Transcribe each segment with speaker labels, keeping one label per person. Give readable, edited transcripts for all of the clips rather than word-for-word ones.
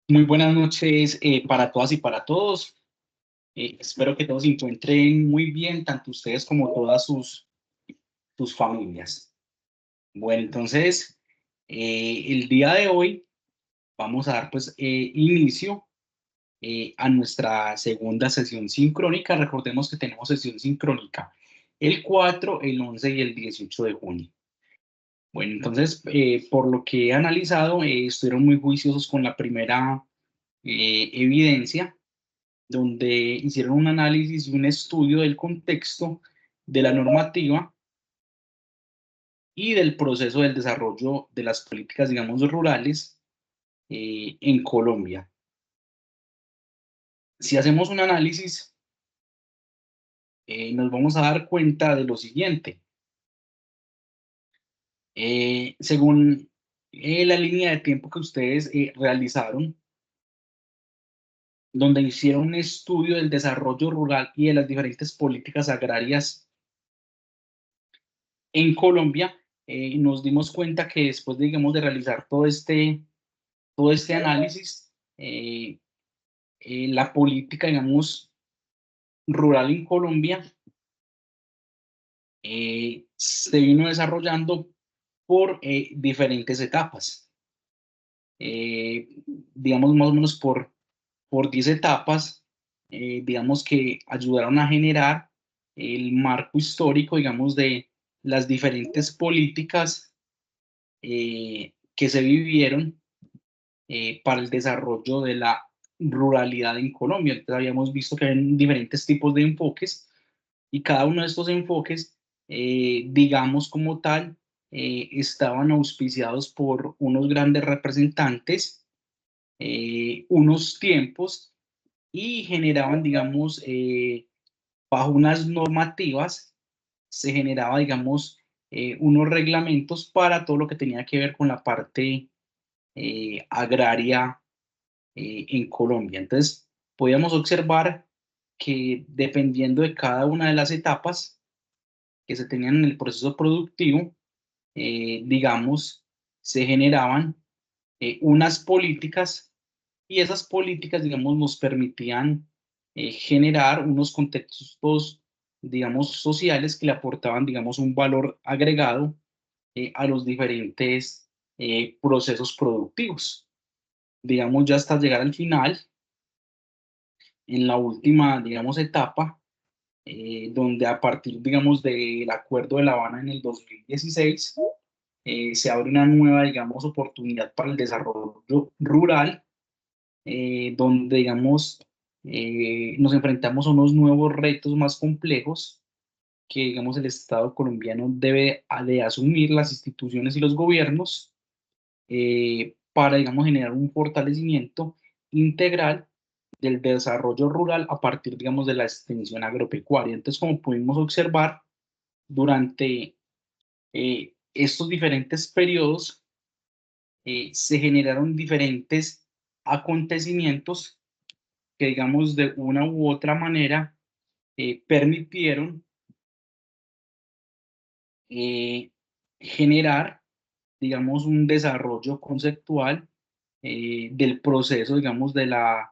Speaker 1: Muy buenas noches para todas y para todos. Espero que todos se encuentren muy bien, tanto ustedes como todas sus familias. Bueno, entonces, el día de hoy vamos a dar inicio a nuestra segunda sesión sincrónica. Recordemos que tenemos sesión sincrónica el 4, el 11 y el 18 de junio. Bueno, entonces, por lo que he analizado, estuvieron muy juiciosos con la primera evidencia donde hicieron un análisis y un estudio del contexto de la normativa y del proceso del desarrollo de las políticas, digamos, rurales en Colombia. Si hacemos un análisis, nos vamos a dar cuenta de lo siguiente. Según la línea de tiempo que ustedes realizaron, donde hicieron un estudio del desarrollo rural y de las diferentes políticas agrarias en Colombia, nos dimos cuenta que después, digamos, de realizar todo este análisis, la política, digamos, rural en Colombia se vino desarrollando por diferentes etapas. Digamos, más o menos por 10 etapas, digamos que ayudaron a generar el marco histórico, digamos, de las diferentes políticas que se vivieron para el desarrollo de la ruralidad en Colombia. Entonces habíamos visto que hay diferentes tipos de enfoques y cada uno de estos enfoques, digamos como tal, estaban auspiciados por unos grandes representantes, unos tiempos y generaban, digamos, bajo unas normativas, se generaba, digamos, unos reglamentos para todo lo que tenía que ver con la parte agraria en Colombia. Entonces, podíamos observar que dependiendo de cada una de las etapas que se tenían en el proceso productivo, digamos, se generaban unas políticas y esas políticas, digamos, nos permitían generar unos contextos, digamos, sociales que le aportaban, digamos, un valor agregado a los diferentes procesos productivos. Digamos, ya hasta llegar al final, en la última, digamos, etapa, donde a partir, digamos, del Acuerdo de La Habana en el 2016, se abre una nueva, digamos, oportunidad para el desarrollo rural, donde, digamos, nos enfrentamos a unos nuevos retos más complejos que, digamos, el Estado colombiano debe de asumir, las instituciones y los gobiernos, para, digamos, generar un fortalecimiento integral del desarrollo rural a partir, digamos, de la extensión agropecuaria. Entonces, como pudimos observar, durante estos diferentes periodos se generaron diferentes acontecimientos que, digamos, de una u otra manera permitieron eh, generar, digamos, un desarrollo conceptual del proceso, digamos, de la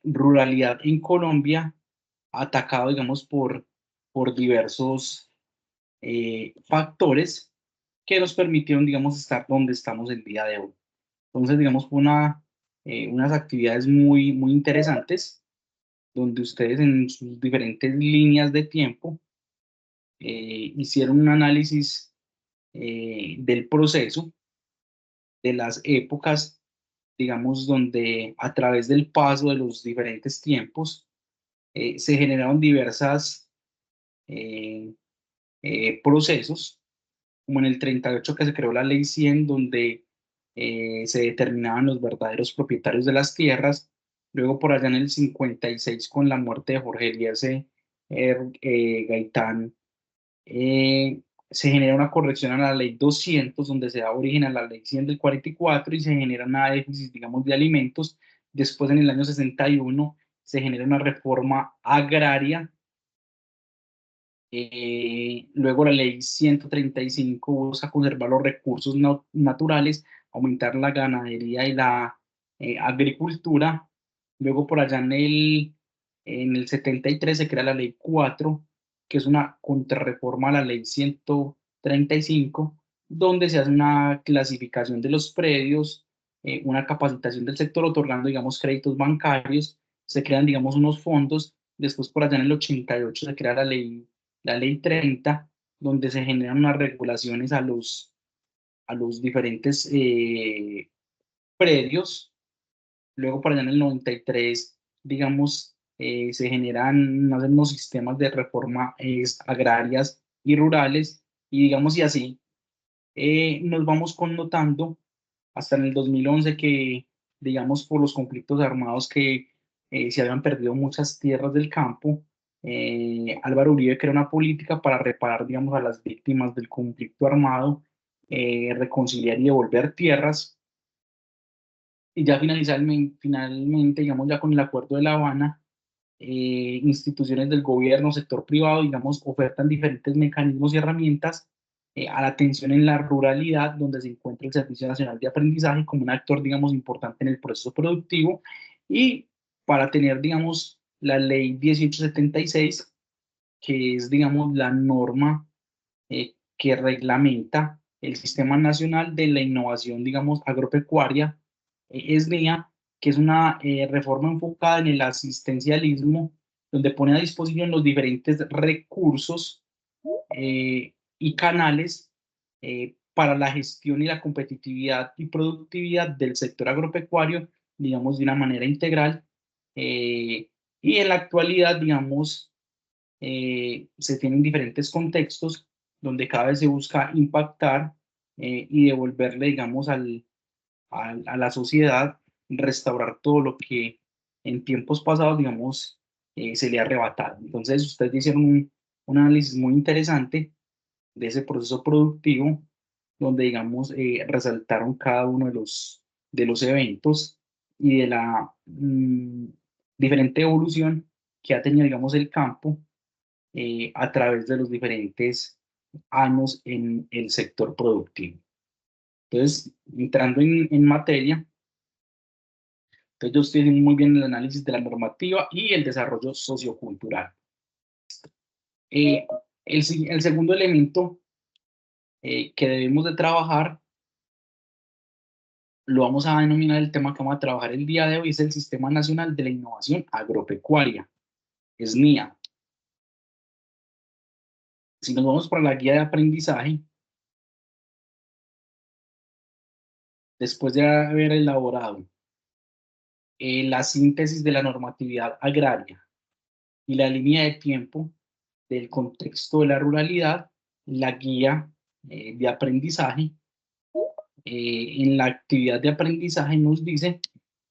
Speaker 1: ruralidad en Colombia, atacado, digamos, por diversos factores que nos permitieron, digamos, estar donde estamos el día de hoy. Entonces, digamos, fue unas actividades muy, muy interesantes, donde ustedes en sus diferentes líneas de tiempo hicieron un análisis del proceso, de las épocas, digamos, donde a través del paso de los diferentes tiempos se generaron diversas eh, procesos, como en el 38 que se creó la ley 100, donde se determinaban los verdaderos propietarios de las tierras. Luego por allá en el 56 con la muerte de Jorge Elías Gaitán, se genera una corrección a la ley 200, donde se da origen a la ley 100 del 44 y se genera una déficit, digamos, de alimentos. Después, en el año 61, se genera una reforma agraria. Luego la ley 135 busca conservar los recursos naturales, aumentar la ganadería y la agricultura. Luego por allá en el 73 se crea la ley 4, que es una contrarreforma a la ley 135, donde se hace una clasificación de los predios, una capacitación del sector, otorgando, digamos, créditos bancarios, se crean, digamos, unos fondos. Después por allá en el 88 se crea la ley 30, donde se generan unas regulaciones a los diferentes predios. Luego, para allá en el 93, digamos, se generan unos sistemas de reforma agrarias y rurales, y digamos, y así nos vamos connotando hasta en el 2011 que, digamos, por los conflictos armados que se habían perdido muchas tierras del campo, Álvaro Uribe creó una política para reparar, digamos, a las víctimas del conflicto armado, reconciliar y devolver tierras. Y ya finalmente, digamos, ya con el Acuerdo de La Habana, instituciones del gobierno, sector privado, digamos, ofertan diferentes mecanismos y herramientas a la atención en la ruralidad, donde se encuentra el Servicio Nacional de Aprendizaje como un actor, digamos, importante en el proceso productivo, y para tener, digamos, la ley 1876, que es, digamos, la norma que reglamenta el Sistema Nacional de la Innovación, digamos, agropecuaria, SNIA, que es una reforma enfocada en el asistencialismo, donde pone a disposición los diferentes recursos y canales para la gestión y la competitividad y productividad del sector agropecuario, digamos, de una manera integral. Y en la actualidad, digamos, se tienen diferentes contextos donde cada vez se busca impactar y devolverle, digamos, a la sociedad, restaurar todo lo que en tiempos pasados, digamos, se le ha arrebatado. Entonces, ustedes hicieron un análisis muy interesante de ese proceso productivo, donde, digamos, resaltaron cada uno de los eventos y de la diferente evolución que ha tenido, digamos, el campo a través de los diferentes años en el sector productivo. Entonces, entrando en materia, entonces yo estoy haciendo muy bien el análisis de la normativa y el desarrollo sociocultural. Eh, el segundo elemento que debemos de trabajar, lo vamos a denominar el tema que vamos a trabajar el día de hoy, es el Sistema Nacional de la Innovación Agropecuaria, SNIA. Si nos vamos para la guía de aprendizaje, después de haber elaborado la síntesis de la normatividad agraria y la línea de tiempo del contexto de la ruralidad, la guía de aprendizaje, en la actividad de aprendizaje nos dice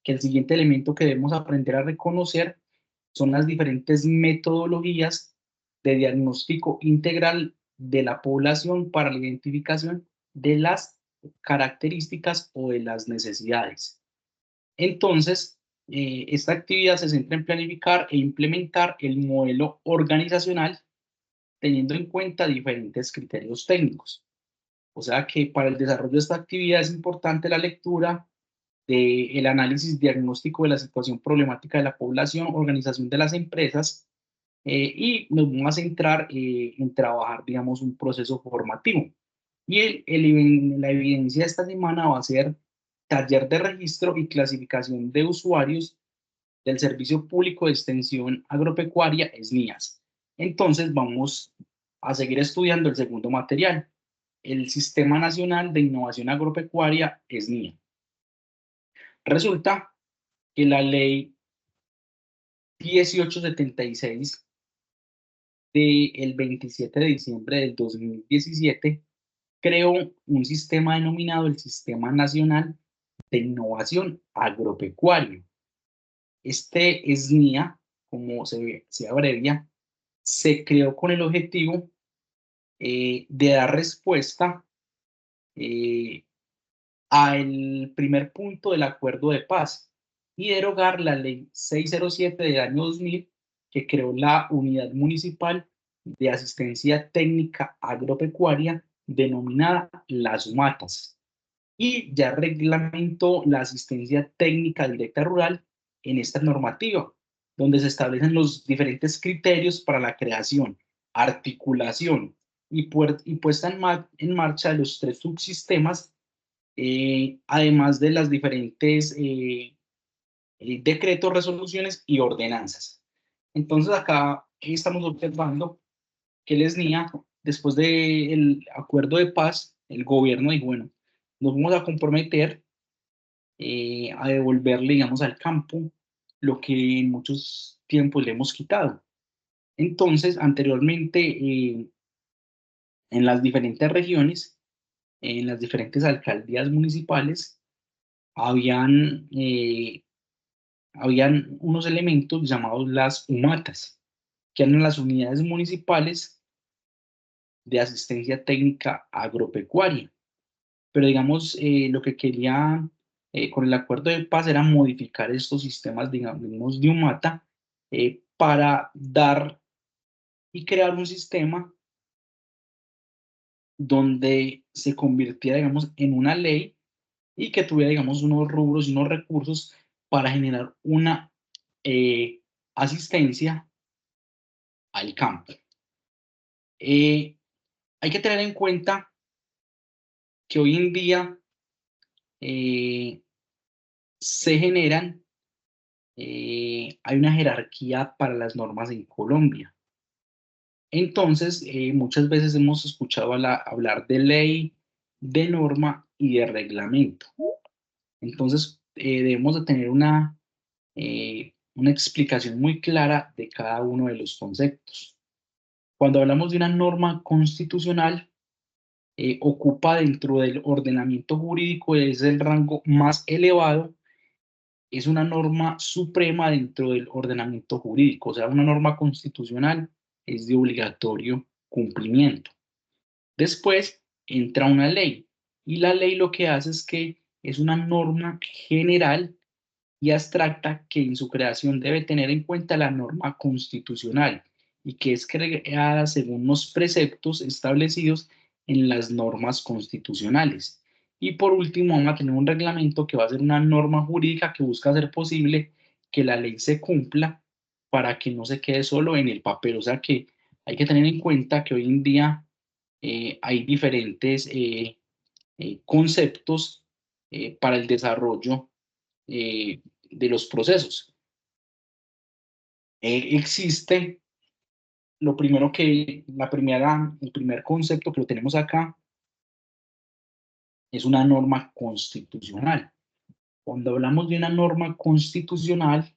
Speaker 1: que el siguiente elemento que debemos aprender a reconocer son las diferentes metodologías de diagnóstico integral de la población para la identificación de las características o de las necesidades. Entonces, esta actividad se centra en planificar e implementar el modelo organizacional teniendo en cuenta diferentes criterios técnicos. O sea que para el desarrollo de esta actividad es importante la lectura del análisis diagnóstico de la situación problemática de la población, organización de las empresas, y nos vamos a centrar en trabajar, digamos, un proceso formativo. Y la evidencia de esta semana va a ser taller de registro y clasificación de usuarios del Servicio Público de Extensión Agropecuaria, SNIAS. Entonces vamos a seguir estudiando el segundo material, el Sistema Nacional de Innovación Agropecuaria, SNIA. Resulta que la ley 1876 del 27 de diciembre del 2017 creó un sistema denominado el Sistema Nacional de Innovación Agropecuaria. Este SNIA, como se abrevia, se creó con el objetivo de dar respuesta eh, al primer punto del acuerdo de paz y derogar la ley 607 del año 2000, que creó la Unidad Municipal de Asistencia Técnica Agropecuaria denominada Las Matas. y ya reglamentó la asistencia técnica directa rural en esta normativa, donde se establecen los diferentes criterios para la creación, articulación y puesta en marcha de los tres subsistemas, además de las diferentes decretos, resoluciones y ordenanzas. Entonces acá estamos observando que el SNIA, después del acuerdo de paz, el gobierno dijo, bueno, nos vamos a comprometer a devolverle, digamos, al campo lo que en muchos tiempos le hemos quitado. Entonces, anteriormente, en las diferentes regiones, en las diferentes alcaldías municipales, habían, habían unos elementos llamados las UMATAS, que eran las unidades municipales de asistencia técnica agropecuaria. Pero digamos, lo que quería con el acuerdo de paz era modificar estos sistemas, digamos, de UMATA para dar y crear un sistema donde se convirtiera, digamos, en una ley y que tuviera, digamos, unos rubros y unos recursos para generar una asistencia al campo. Hay que tener en cuenta que hoy en día eh, se generan, hay una jerarquía para las normas en Colombia. Entonces, muchas veces hemos escuchado hablar de ley, de norma y de reglamento. Entonces, debemos de tener una explicación muy clara de cada uno de los conceptos. Cuando hablamos de una norma constitucional, ocupa dentro del ordenamiento jurídico, es el rango más elevado, es una norma suprema dentro del ordenamiento jurídico, o sea, una norma constitucional es de obligatorio cumplimiento. Después entra una ley y la ley lo que hace es que es una norma general y abstracta que en su creación debe tener en cuenta la norma constitucional y que es creada según los preceptos establecidos en las normas constitucionales. Y por último, vamos a tener un reglamento que va a ser una norma jurídica que busca hacer posible que la ley se cumpla para que no se quede solo en el papel. O sea que hay que tener en cuenta que hoy en día hay diferentes conceptos para el desarrollo de los procesos. Existe lo primero el primer concepto que lo tenemos acá es una norma constitucional. Cuando hablamos de una norma constitucional,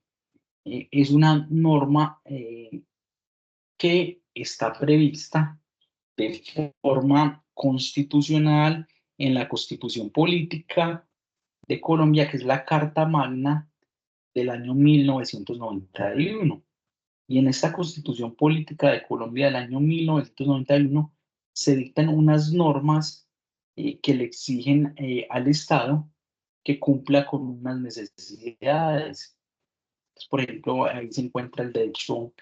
Speaker 1: es una norma que está prevista de forma constitucional en la Constitución Política de Colombia, que es la Carta Magna del año 1991. Y en esta Constitución Política de Colombia del año 1991 se dictan unas normas que le exigen al Estado que cumpla con unas necesidades. Entonces, por ejemplo, ahí se encuentra el derecho,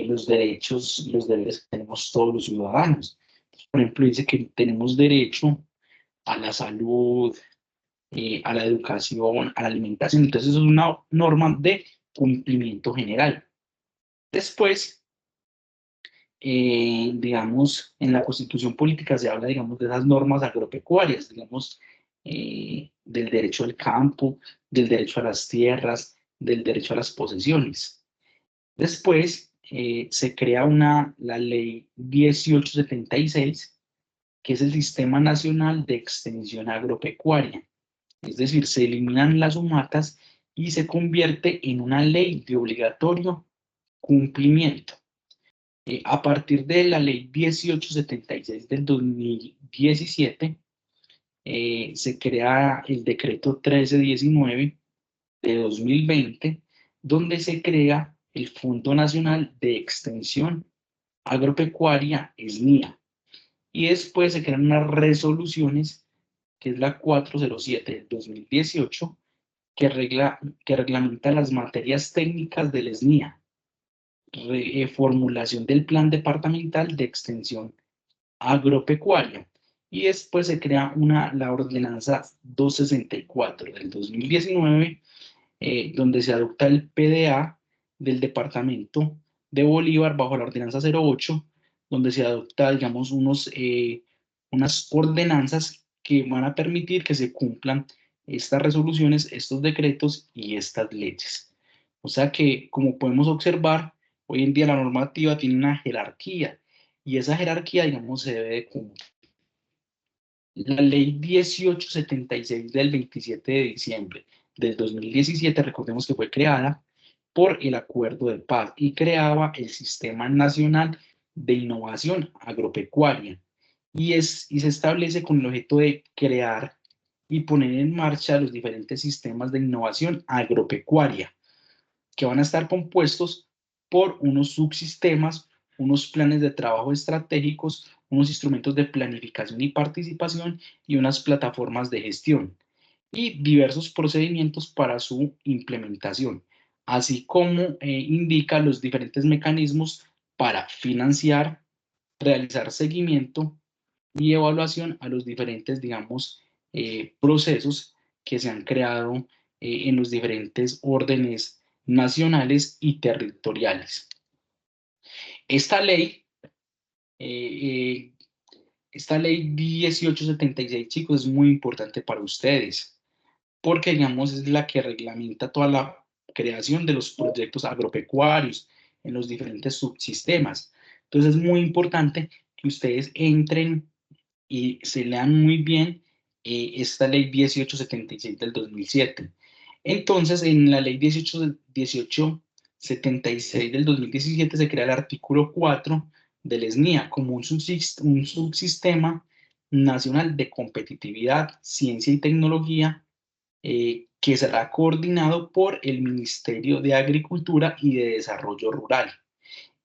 Speaker 1: los derechos, los deberes que tenemos todos los ciudadanos. Entonces, por ejemplo, dice que tenemos derecho a la salud, a la educación, a la alimentación. Entonces, eso es una norma de cumplimiento general. Después, digamos, en la Constitución Política se habla, digamos, de esas normas agropecuarias, digamos, del derecho al campo, del derecho a las tierras, del derecho a las posesiones. Después, se crea la ley 1876, que es el Sistema Nacional de Extensión Agropecuaria. Es decir, se eliminan las UMATAS y se convierte en una ley de obligatorio cumplimiento. A partir de la ley 1876 del 2017, se crea el decreto 1319 de 2020, donde se crea el Fondo Nacional de Extensión Agropecuaria, SNIA. Y después se crean unas resoluciones, que es la 407 del 2018, que reglamenta las materias técnicas del SNIA, formulación del Plan Departamental de Extensión Agropecuaria y después se crea la ordenanza 264 del 2019, donde se adopta el PDA del departamento de Bolívar bajo la ordenanza 08, donde se adopta, digamos, unas ordenanzas que van a permitir que se cumplan estas resoluciones, estos decretos y estas leyes. O sea que, como podemos observar, hoy en día la normativa tiene una jerarquía y esa jerarquía, digamos, se debe de cumplir. La ley 1876 del 27 de diciembre del 2017, recordemos que fue creada por el Acuerdo de Paz y creaba el Sistema Nacional de Innovación Agropecuaria y se establece con el objeto de crear y poner en marcha los diferentes sistemas de innovación agropecuaria que van a estar compuestos por unos subsistemas, unos planes de trabajo estratégicos, unos instrumentos de planificación y participación y unas plataformas de gestión y diversos procedimientos para su implementación, así como indica los diferentes mecanismos para financiar, realizar seguimiento y evaluación a los diferentes, digamos, procesos que se han creado en los diferentes órdenes nacionales y territoriales. Esta ley, eh, eh, esta ley 1876, chicos, es muy importante para ustedes, porque, digamos, es la que reglamenta toda la creación de los proyectos agropecuarios en los diferentes subsistemas. Entonces, es muy importante que ustedes entren y se lean muy bien esta ley 1876 del 2007. Entonces, en la ley 1876 del 2017 se crea el artículo 4 del SNIA como un subsistema nacional de competitividad, ciencia y tecnología que será coordinado por el Ministerio de Agricultura y de Desarrollo Rural.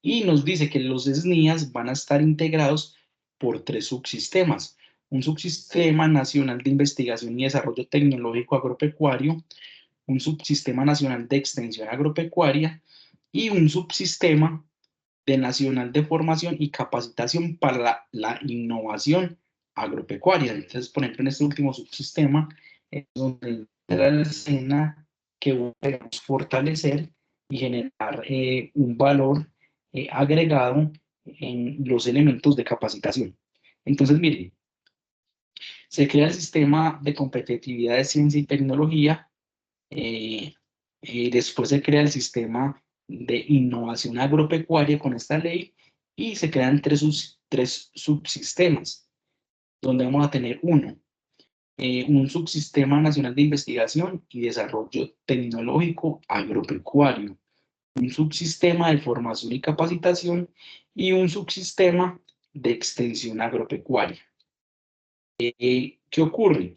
Speaker 1: Y nos dice que los SNIAs van a estar integrados por tres subsistemas. Un subsistema nacional de investigación y desarrollo tecnológico agropecuario, un subsistema nacional de extensión agropecuaria y un subsistema nacional de formación y capacitación para la innovación agropecuaria. Entonces, por ejemplo, en este último subsistema es donde entra la escena que buscamos fortalecer y generar un valor agregado en los elementos de capacitación. Entonces, miren, se crea el sistema de competitividad de ciencia y tecnología, después se crea el sistema de innovación agropecuaria con esta ley y se crean tres subsistemas, donde vamos a tener un subsistema nacional de investigación y desarrollo tecnológico agropecuario, un subsistema de formación y capacitación y un subsistema de extensión agropecuaria. ¿Qué ocurre?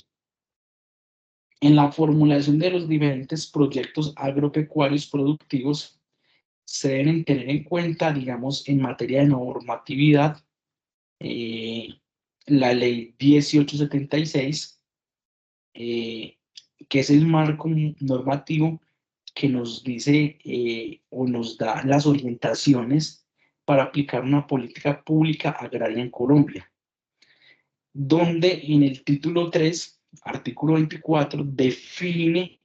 Speaker 1: En la formulación de los diferentes proyectos agropecuarios productivos se deben tener en cuenta, digamos, en materia de normatividad, eh, la ley 1876, que es el marco normativo que nos dice o nos da las orientaciones para aplicar una política pública agraria en Colombia, donde en el título 3, artículo 24, define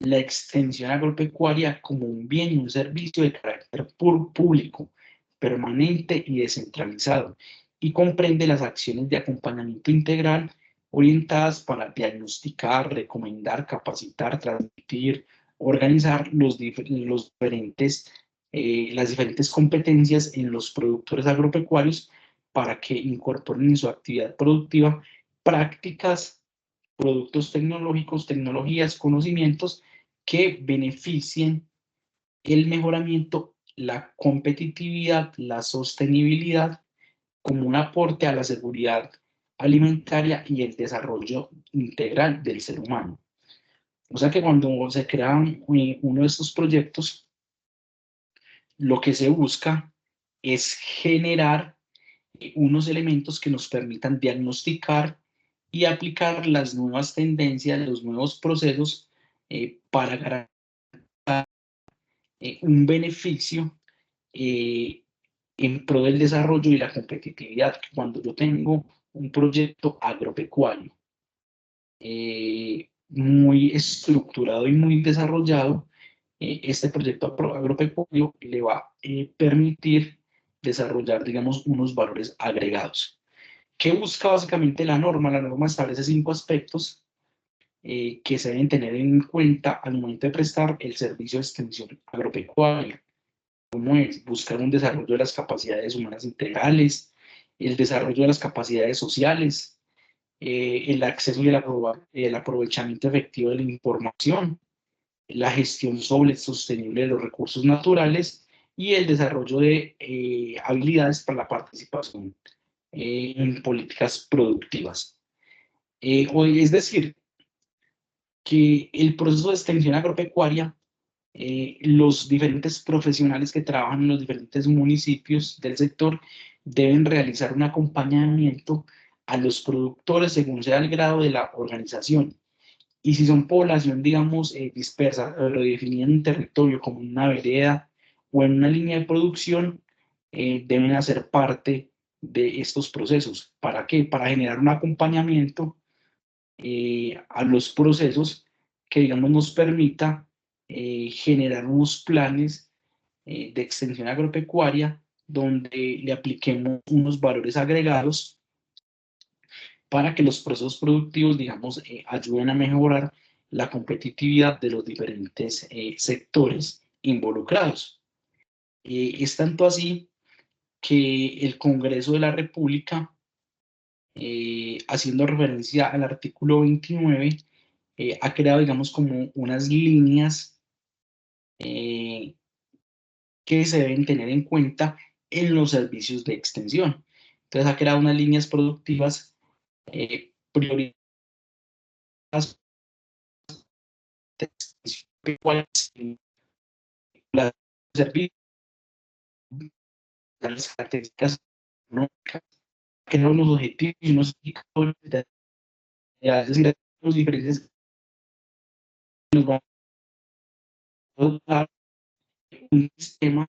Speaker 1: la extensión agropecuaria como un bien y un servicio de carácter público, permanente y descentralizado, y comprende las acciones de acompañamiento integral orientadas para diagnosticar, recomendar, capacitar, transmitir, organizar las diferentes competencias en los productores agropecuarios para que incorporen en su actividad productiva prácticas, productos tecnológicos, tecnologías, conocimientos que beneficien el mejoramiento, la competitividad, la sostenibilidad como un aporte a la seguridad alimentaria y el desarrollo integral del ser humano. O sea que cuando se crea uno de estos proyectos, lo que se busca es generar unos elementos que nos permitan diagnosticar y aplicar las nuevas tendencias, los nuevos procesos para garantizar un beneficio en pro del desarrollo y la competitividad. Cuando yo tengo un proyecto agropecuario muy estructurado y muy desarrollado, este proyecto agropecuario le va a permitir desarrollar, digamos, unos valores agregados. ¿Qué busca básicamente la norma? La norma establece 5 aspectos que se deben tener en cuenta al momento de prestar el servicio de extensión agropecuaria, como es buscar un desarrollo de las capacidades humanas integrales, el desarrollo de las capacidades sociales, el acceso y el aprovechamiento efectivo de la información, la gestión sostenible de los recursos naturales y el desarrollo de habilidades para la participación en políticas productivas. Es decir, que el proceso de extensión agropecuaria, los diferentes profesionales que trabajan en los diferentes municipios del sector deben realizar un acompañamiento a los productores según sea el grado de la organización. Y si son población, digamos, dispersa, lo definían en un territorio como en una vereda o en una línea de producción, deben hacer parte de estos procesos. ¿Para qué? Para generar un acompañamiento a los procesos que, digamos, nos permita generar unos planes de extensión agropecuaria donde le apliquemos unos valores agregados para que los procesos productivos, digamos, ayuden a mejorar la competitividad de los diferentes sectores involucrados. Es tanto así que el Congreso de la República, haciendo referencia al artículo 29, ha creado, digamos, como unas líneas eh, que se deben tener en cuenta en los servicios de extensión. Entonces ha creado unas líneas productivas prioritarias de extensión, cuáles las servicios, las características económicas, crear unos objetivos y unos indicadores, es decir, los diferentes nos van a dar un sistema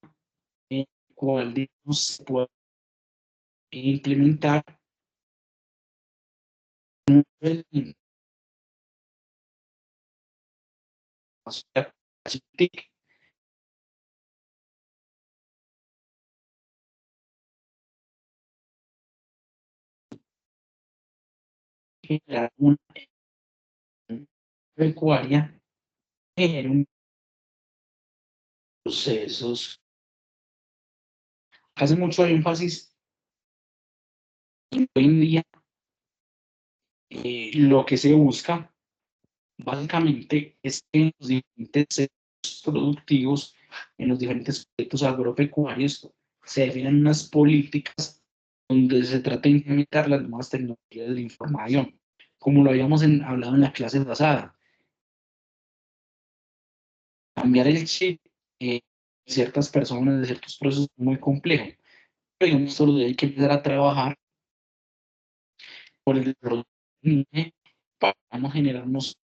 Speaker 1: en el cual, digamos, se puede implementar el generar una pecuaria en un procesos. Hace mucho énfasis hoy en día lo que se busca básicamente es que en los diferentes sectores productivos, en los diferentes proyectos agropecuarios, se definan unas políticas donde se trata de implementar las nuevas tecnologías de la información, como lo habíamos hablado en la clase pasada. Cambiar el chip de ciertas personas, de ciertos procesos muy complejos, pero digamos, solo hay que empezar a trabajar por el desarrollo para generarnos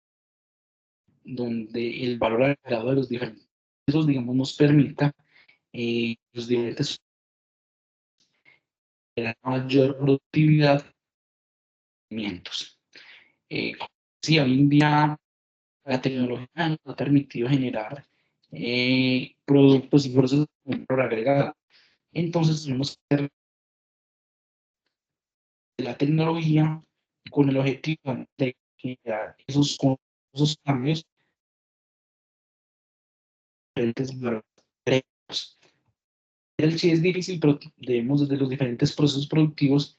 Speaker 1: donde el valor agregado de los diferentes procesos, digamos, nos permita los diferentes la mayor productividad de alimentos. Sí, hoy en día la tecnología nos ha permitido generar productos y procesos con valor agregado. Entonces tenemos que hacer la tecnología con el objetivo de generar esos cambios diferentes valores agregados. Sí es difícil, pero debemos desde los diferentes procesos productivos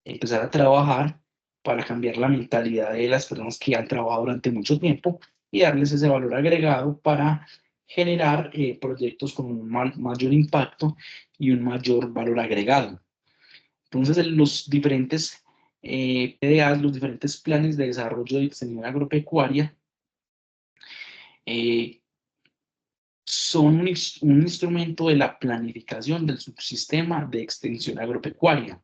Speaker 1: empezar a trabajar para cambiar la mentalidad de las personas que han trabajado durante mucho tiempo y darles ese valor agregado para generar proyectos con un mayor impacto y un mayor valor agregado. Entonces, los diferentes PDAs, los diferentes planes de desarrollo de extensión agropecuaria, eh, son un instrumento de la planificación del subsistema de extensión agropecuaria.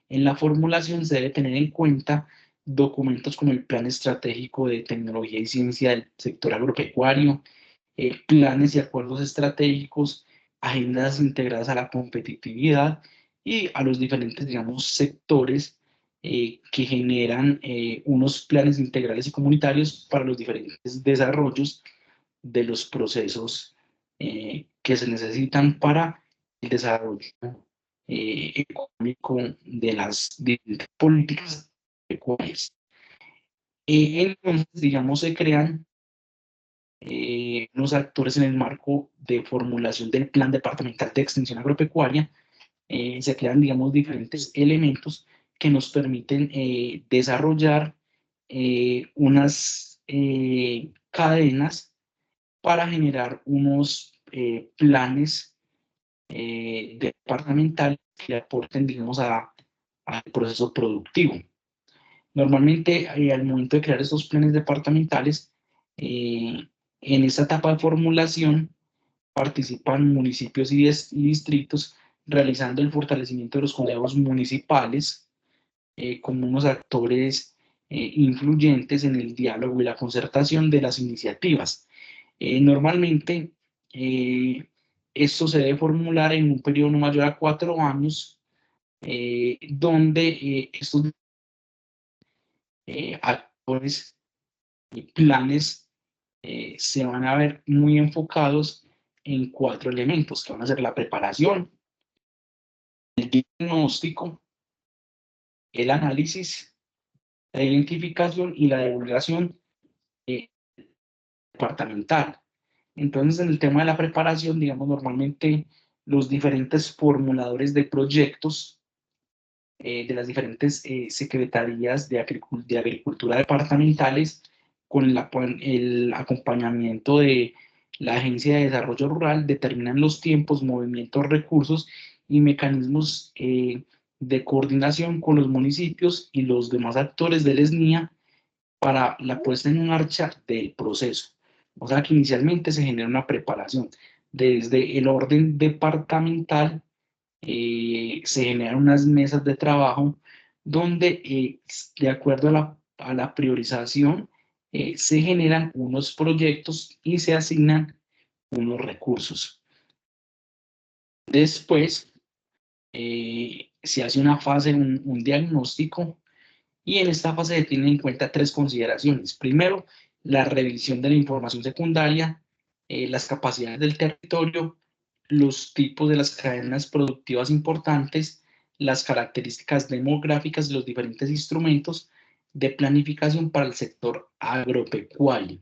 Speaker 1: En la formulación se debe tener en cuenta documentos como el Plan Estratégico de Tecnología y Ciencia del Sector Agropecuario, planes y acuerdos estratégicos agendas integradas a la competitividad y a los diferentes, digamos, sectores que generan unos planes integrales y comunitarios para los diferentes desarrollos de los procesos que se necesitan para el desarrollo económico de las diferentes políticas pecuarias. Entonces, digamos, se crean los actores en el marco de formulación del Plan Departamental de Extensión Agropecuaria. Se crean, digamos, diferentes elementos que nos permiten desarrollar unas cadenas para generar unos planes departamentales que aporten, digamos, al proceso productivo. Normalmente, al momento de crear estos planes departamentales, en esta etapa de formulación participan municipios y distritos realizando el fortalecimiento de los consejos municipales como unos actores influyentes en el diálogo y la concertación de las iniciativas. Normalmente, esto se debe formular en un periodo no mayor a 4 años, donde estos actores y planes se van a ver muy enfocados en 4 elementos, que van a ser la preparación, el diagnóstico, el análisis, la identificación y la divulgación eh, departamental. Entonces, en el tema de la preparación, digamos, normalmente los diferentes formuladores de proyectos de las diferentes secretarías de agricultura departamentales, con el acompañamiento de la Agencia de Desarrollo Rural, determinan los tiempos, movimientos, recursos y mecanismos de coordinación con los municipios y los demás actores del SNIA para la puesta en marcha del proceso. O sea que inicialmente se genera una preparación desde el orden departamental. Se generan unas mesas de trabajo donde, de acuerdo a la priorización, se generan unos proyectos y se asignan unos recursos. Después, se hace una fase, un diagnóstico, y en esta fase se tienen en cuenta 3 consideraciones. Primero, la revisión de la información secundaria, las capacidades del territorio, los tipos de las cadenas productivas importantes, las características demográficas de los diferentes instrumentos de planificación para el sector agropecuario.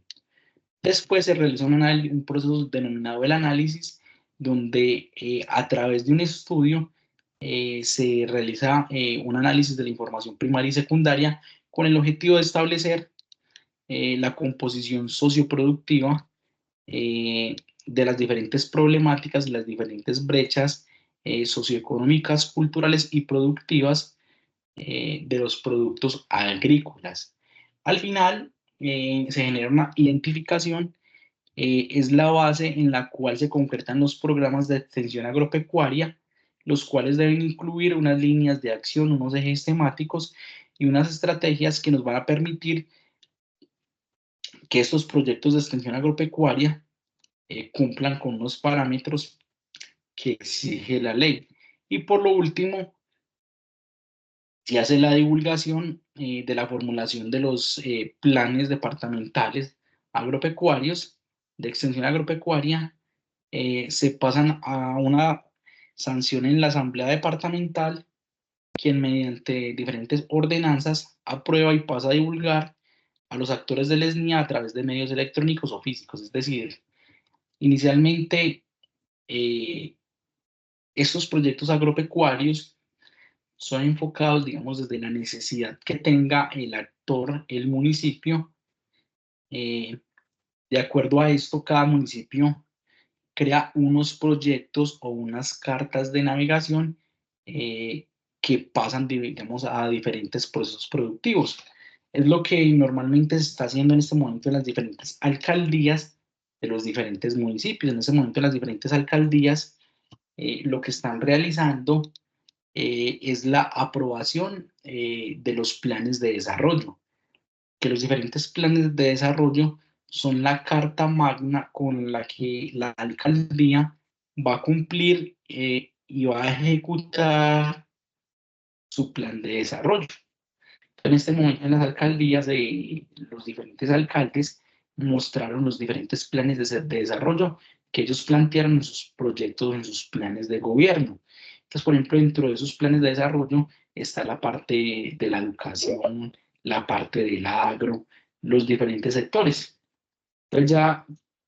Speaker 1: Después se realiza un proceso denominado el análisis, donde a través de un estudio se realiza un análisis de la información primaria y secundaria con el objetivo de establecer la composición socioproductiva de las diferentes problemáticas, las diferentes brechas socioeconómicas, culturales y productivas de los productos agrícolas. Al final, se genera una identificación, es la base en la cual se concretan los programas de extensión agropecuaria, los cuales deben incluir unas líneas de acción, unos ejes temáticos y unas estrategias que nos van a permitir que estos proyectos de extensión agropecuaria cumplan con unos parámetros que exige la ley. Y por lo último, se hace la divulgación de la formulación de los planes departamentales agropecuarios de extensión agropecuaria, se pasan a una sanción en la Asamblea Departamental, quien mediante diferentes ordenanzas aprueba y pasa a divulgar a los actores del SNIA a través de medios electrónicos o físicos. Es decir, inicialmente estos proyectos agropecuarios son enfocados, digamos, desde la necesidad que tenga el actor, el municipio. Eh, de acuerdo a esto, cada municipio crea unos proyectos o unas cartas de navegación que pasan, digamos, a diferentes procesos productivos. Es lo que normalmente se está haciendo en este momento en las diferentes alcaldías de los diferentes municipios. En este momento, en las diferentes alcaldías, lo que están realizando es la aprobación de los planes de desarrollo, que los diferentes planes de desarrollo son la carta magna con la que la alcaldía va a cumplir y va a ejecutar su plan de desarrollo. En este momento en las alcaldías, los diferentes alcaldes mostraron los diferentes planes de desarrollo que ellos plantearon en sus proyectos, en sus planes de gobierno. Entonces, por ejemplo, dentro de esos planes de desarrollo está la parte de la educación, la parte del agro, los diferentes sectores. Entonces, ya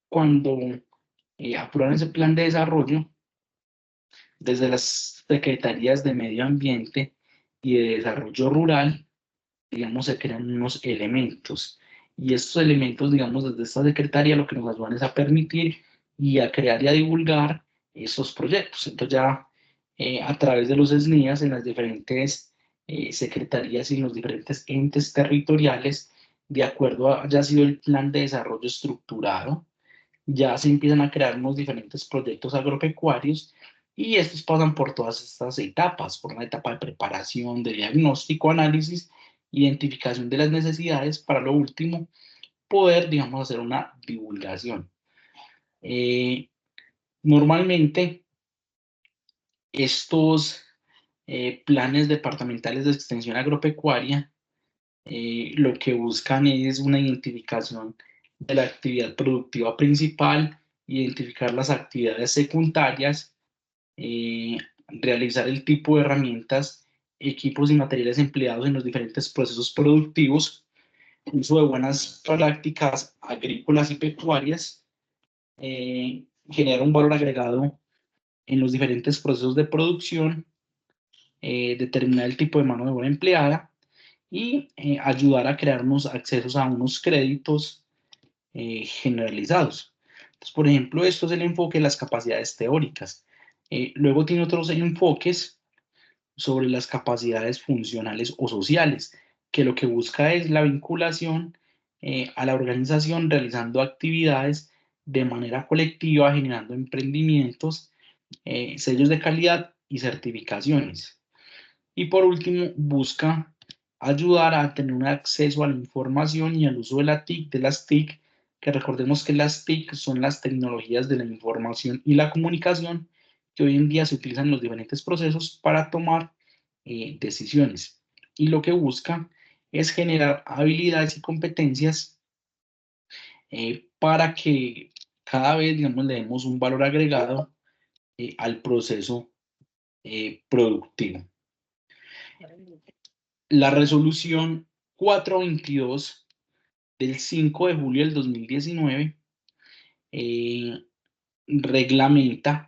Speaker 1: cuando aprueban ese plan de desarrollo, desde las secretarías de Medio Ambiente y de Desarrollo Rural, digamos, se crean unos elementos. Y estos elementos, digamos, desde esta secretaría lo que nos ayudan es a permitir y a crear y a divulgar esos proyectos. Entonces ya a través de los SNIAS en las diferentes secretarías y en los diferentes entes territoriales, de acuerdo a ya ha sido el plan de desarrollo estructurado, ya se empiezan a crear unos diferentes proyectos agropecuarios y estos pasan por todas estas etapas, por una etapa de preparación, de diagnóstico, análisis, identificación de las necesidades, para lo último poder, digamos, hacer una divulgación. Normalmente estos planes departamentales de extensión agropecuaria lo que buscan es una identificación de la actividad productiva principal, identificar las actividades secundarias, realizar el tipo de herramientas, equipos y materiales empleados en los diferentes procesos productivos, uso de buenas prácticas agrícolas y pecuarias, generar un valor agregado en los diferentes procesos de producción, determinar el tipo de mano de obra empleada y ayudar a crear unos accesos a unos créditos generalizados. Entonces, por ejemplo, esto es el enfoque de las capacidades teóricas. Luego tiene otros enfoques sobre las capacidades funcionales o sociales, que lo que busca es la vinculación a la organización realizando actividades de manera colectiva, generando emprendimientos, sellos de calidad y certificaciones. Y por último, busca ayudar a tener un acceso a la información y al uso de la TIC, de las TIC, que recordemos que las TIC son las tecnologías de la información y la comunicación que hoy en día se utilizan en los diferentes procesos para tomar decisiones. Y lo que busca es generar habilidades y competencias para que cada vez, digamos, le demos un valor agregado al proceso productivo. La resolución 422 del 5 de julio del 2019 reglamentada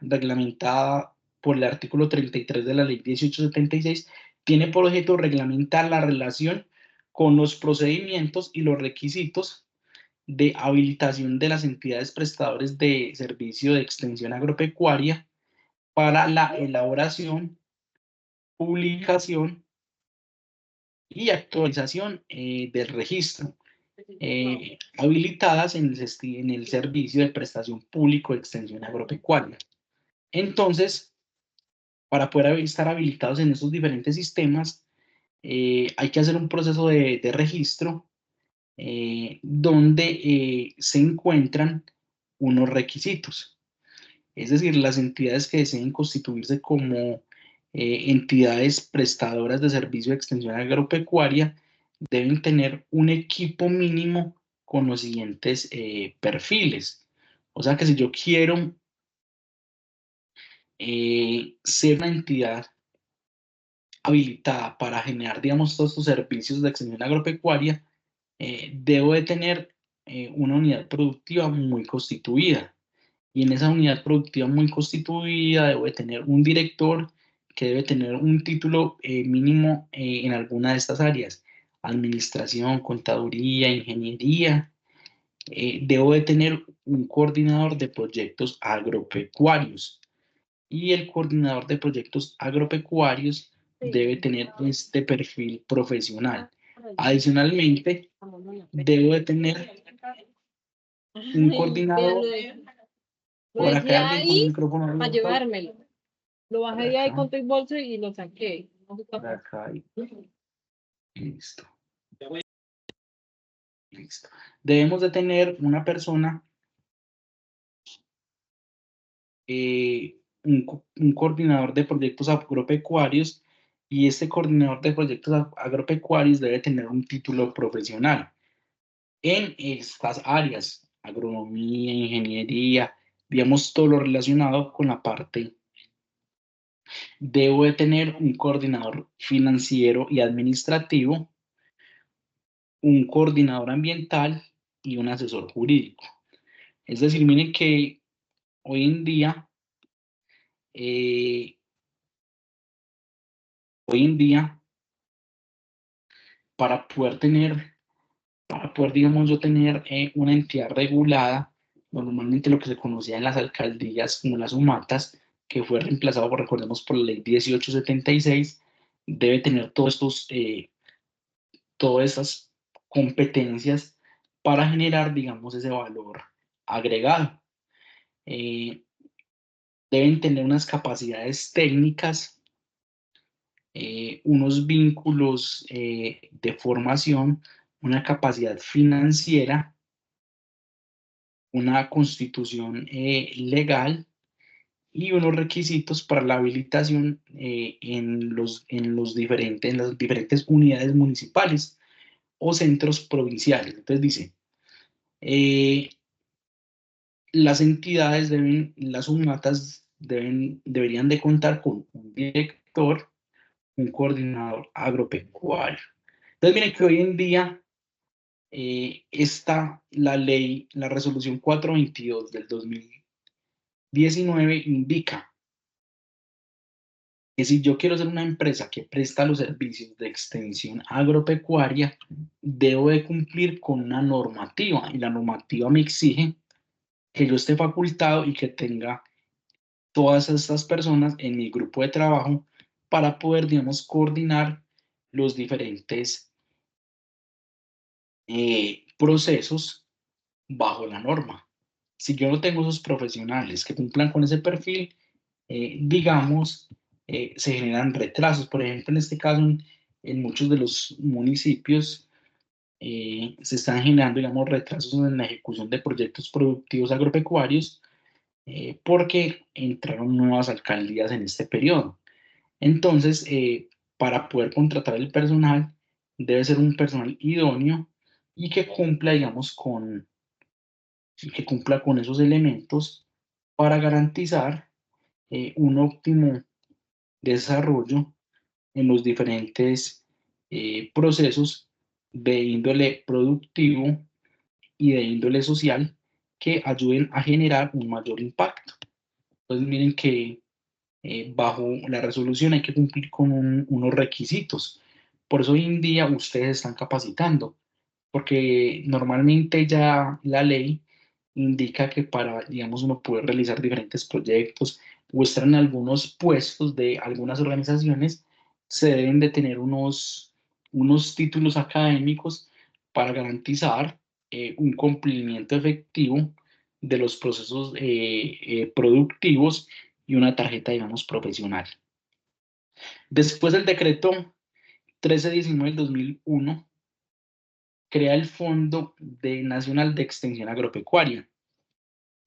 Speaker 1: por el artículo 33 de la ley 1876, tiene por objeto reglamentar la relación con los procedimientos y los requisitos de habilitación de las entidades prestadoras de servicio de extensión agropecuaria para la elaboración, publicación y actualización del registro, habilitadas en el servicio de prestación público de extensión agropecuaria. Entonces, para poder estar habilitados en esos diferentes sistemas, hay que hacer un proceso de registro donde se encuentran unos requisitos. Es decir, las entidades que deseen constituirse como entidades prestadoras de servicio de extensión agropecuaria deben tener un equipo mínimo con los siguientes perfiles. O sea que si yo quiero ser una entidad habilitada para generar, digamos, todos estos servicios de extensión agropecuaria, debo de tener una unidad productiva muy constituida. Y en esa unidad productiva muy constituida debo de tener un director que debe tener un título mínimo en alguna de estas áreas: administración, contaduría, ingeniería. Debo de tener un coordinador de proyectos agropecuarios y el coordinador de proyectos agropecuarios debe tener este perfil profesional. Adicionalmente, debo de tener un coordinador.
Speaker 2: Lo
Speaker 1: Por acá hay
Speaker 2: dejé
Speaker 1: alguien con el
Speaker 2: ahí
Speaker 1: micrófono
Speaker 2: para
Speaker 1: abierto.
Speaker 2: llevármelo. Lo
Speaker 1: Por
Speaker 2: bajé de ahí
Speaker 1: acá,
Speaker 2: con tu bolso y lo saqué.
Speaker 1: por acá. Listo, listo. Debemos de tener una persona un coordinador de proyectos agropecuarios, y este coordinador de proyectos agropecuarios debe tener un título profesional en estas áreas: agronomía, ingeniería, digamos, todo lo relacionado con la parte. Debo de tener un coordinador financiero y administrativo, un coordinador ambiental y un asesor jurídico. Es decir, miren que hoy en día, eh, hoy en día, para poder tener, digamos, yo tener una entidad regulada, normalmente lo que se conocía en las alcaldías como las UMATAS, que fue reemplazado, recordemos, por la ley 1876, debe tener todas esas competencias para generar, digamos, ese valor agregado. Eh, Deben tener unas capacidades técnicas, unos vínculos de formación, una capacidad financiera, una constitución legal y unos requisitos para la habilitación en las diferentes unidades municipales o centros provinciales. Entonces dice, eh, las UMATAS deberían de contar con un director, un coordinador agropecuario. Entonces, miren que hoy en día está la ley, la resolución 422 del 2019 indica que si yo quiero ser una empresa que presta los servicios de extensión agropecuaria, debo de cumplir con una normativa, y la normativa me exige que yo esté facultado y que tenga todas estas personas en mi grupo de trabajo para poder, digamos, coordinar los diferentes procesos bajo la norma. Si yo no tengo esos profesionales que cumplan con ese perfil, digamos, se generan retrasos. Por ejemplo, en este caso, en muchos de los municipios se están generando, digamos, retrasos en la ejecución de proyectos productivos agropecuarios porque entraron nuevas alcaldías en este periodo. Entonces, para poder contratar el personal, debe ser un personal idóneo y que cumpla, digamos, con esos elementos para garantizar un óptimo desarrollo en los diferentes procesos de índole productivo y de índole social que ayuden a generar un mayor impacto. Entonces, miren que bajo la resolución hay que cumplir con unos requisitos. Por eso hoy en día ustedes están capacitando, porque normalmente ya la ley indica que para, digamos, uno poder realizar diferentes proyectos o estar en algunos puestos de algunas organizaciones, se deben de tener unos títulos académicos para garantizar un cumplimiento efectivo de los procesos productivos y una tarjeta, digamos, profesional. Después el decreto 1319 del 2001 crea el Fondo Nacional de Extensión Agropecuaria.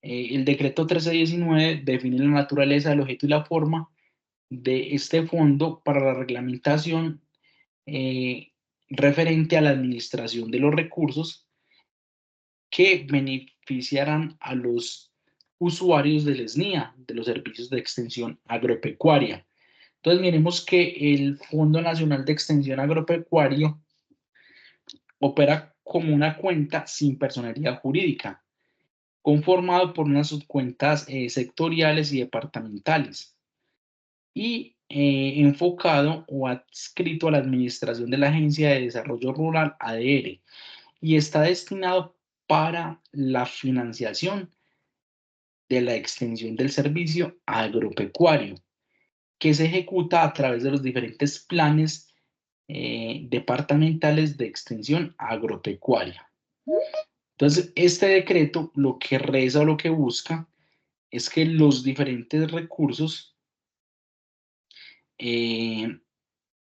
Speaker 1: El decreto 1319 define la naturaleza, el objeto y la forma de este fondo para la reglamentación referente a la administración de los recursos que beneficiarán a los usuarios del SNIA, de los servicios de extensión agropecuaria. Entonces, miremos que el Fondo Nacional de Extensión Agropecuario opera como una cuenta sin personería jurídica, conformado por unas subcuentas sectoriales y departamentales, y enfocado o adscrito a la administración de la Agencia de Desarrollo Rural, ADR, y está destinado para la financiación de la extensión del servicio agropecuario, que se ejecuta a través de los diferentes planes departamentales de extensión agropecuaria. Entonces, este decreto lo que reza o lo que busca es que los diferentes recursos, eh,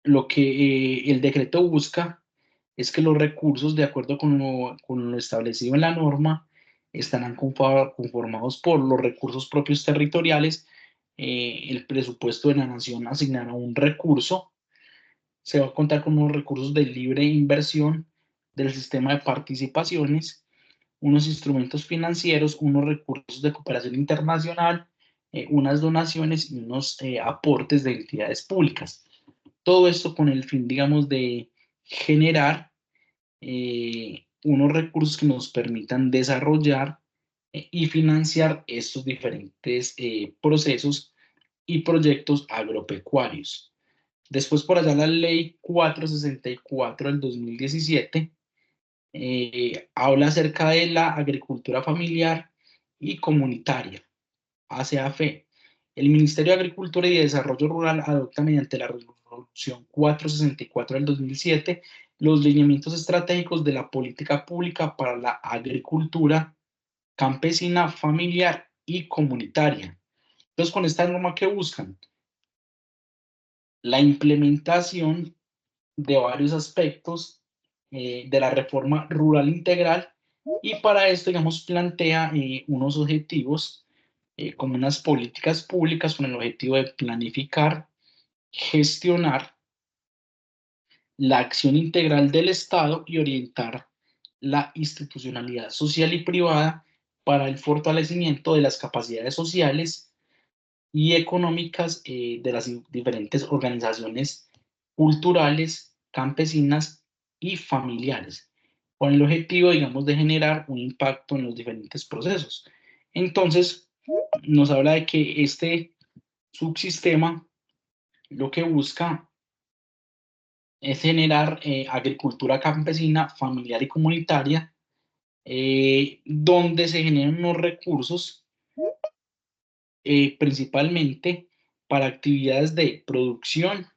Speaker 1: lo que el decreto busca es que los recursos, de acuerdo con lo establecido en la norma, estarán conformados por los recursos propios territoriales. El presupuesto de la nación asignará un recurso. Se va a contar con unos recursos de libre inversión del sistema de participaciones, unos instrumentos financieros, unos recursos de cooperación internacional, unas donaciones y unos aportes de entidades públicas. Todo esto con el fin, digamos, de generar unos recursos que nos permitan desarrollar y financiar estos diferentes procesos y proyectos agropecuarios. Después, por allá, la ley 464 del 2017 habla acerca de la agricultura familiar y comunitaria, ACAF. El Ministerio de Agricultura y Desarrollo Rural adopta mediante la Resolución 464 del 2007 los lineamientos estratégicos de la política pública para la agricultura campesina, familiar y comunitaria. Entonces, con esta norma, ¿qué buscan? La implementación de varios aspectos de la reforma rural integral, y para esto, digamos, plantea unos objetivos como unas políticas públicas con el objetivo de planificar, gestionar la acción integral del Estado y orientar la institucionalidad social y privada para el fortalecimiento de las capacidades sociales y económicas de las diferentes organizaciones culturales, campesinas y familiares, con el objetivo, digamos, de generar un impacto en los diferentes procesos. Entonces, nos habla de que este subsistema lo que busca es generar agricultura campesina, familiar y comunitaria, donde se generan unos recursos principalmente para actividades de producción,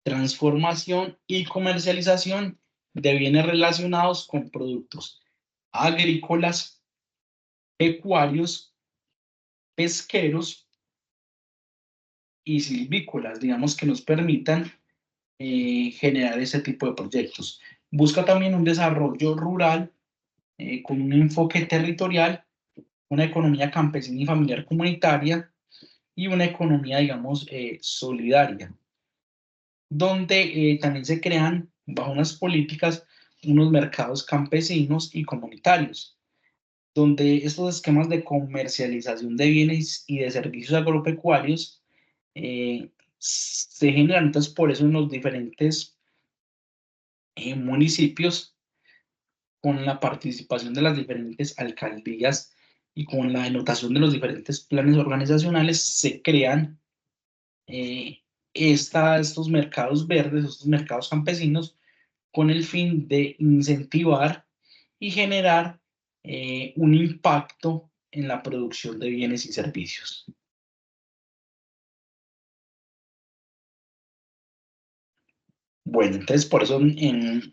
Speaker 1: transformación y comercialización de bienes relacionados con productos agrícolas, pecuarios, pesqueros y silvícolas, digamos, que nos permitan generar ese tipo de proyectos. Busca también un desarrollo rural con un enfoque territorial, una economía campesina y familiar comunitaria y una economía, digamos, solidaria, donde también se crean, bajo unas políticas, unos mercados campesinos y comunitarios, donde estos esquemas de comercialización de bienes y de servicios agropecuarios se generan. Entonces, por eso en los diferentes municipios, con la participación de las diferentes alcaldías y con la anotación de los diferentes planes organizacionales, se crean eh, estos mercados verdes, estos mercados campesinos, con el fin de incentivar y generar un impacto en la producción de bienes y servicios. Bueno, entonces por eso,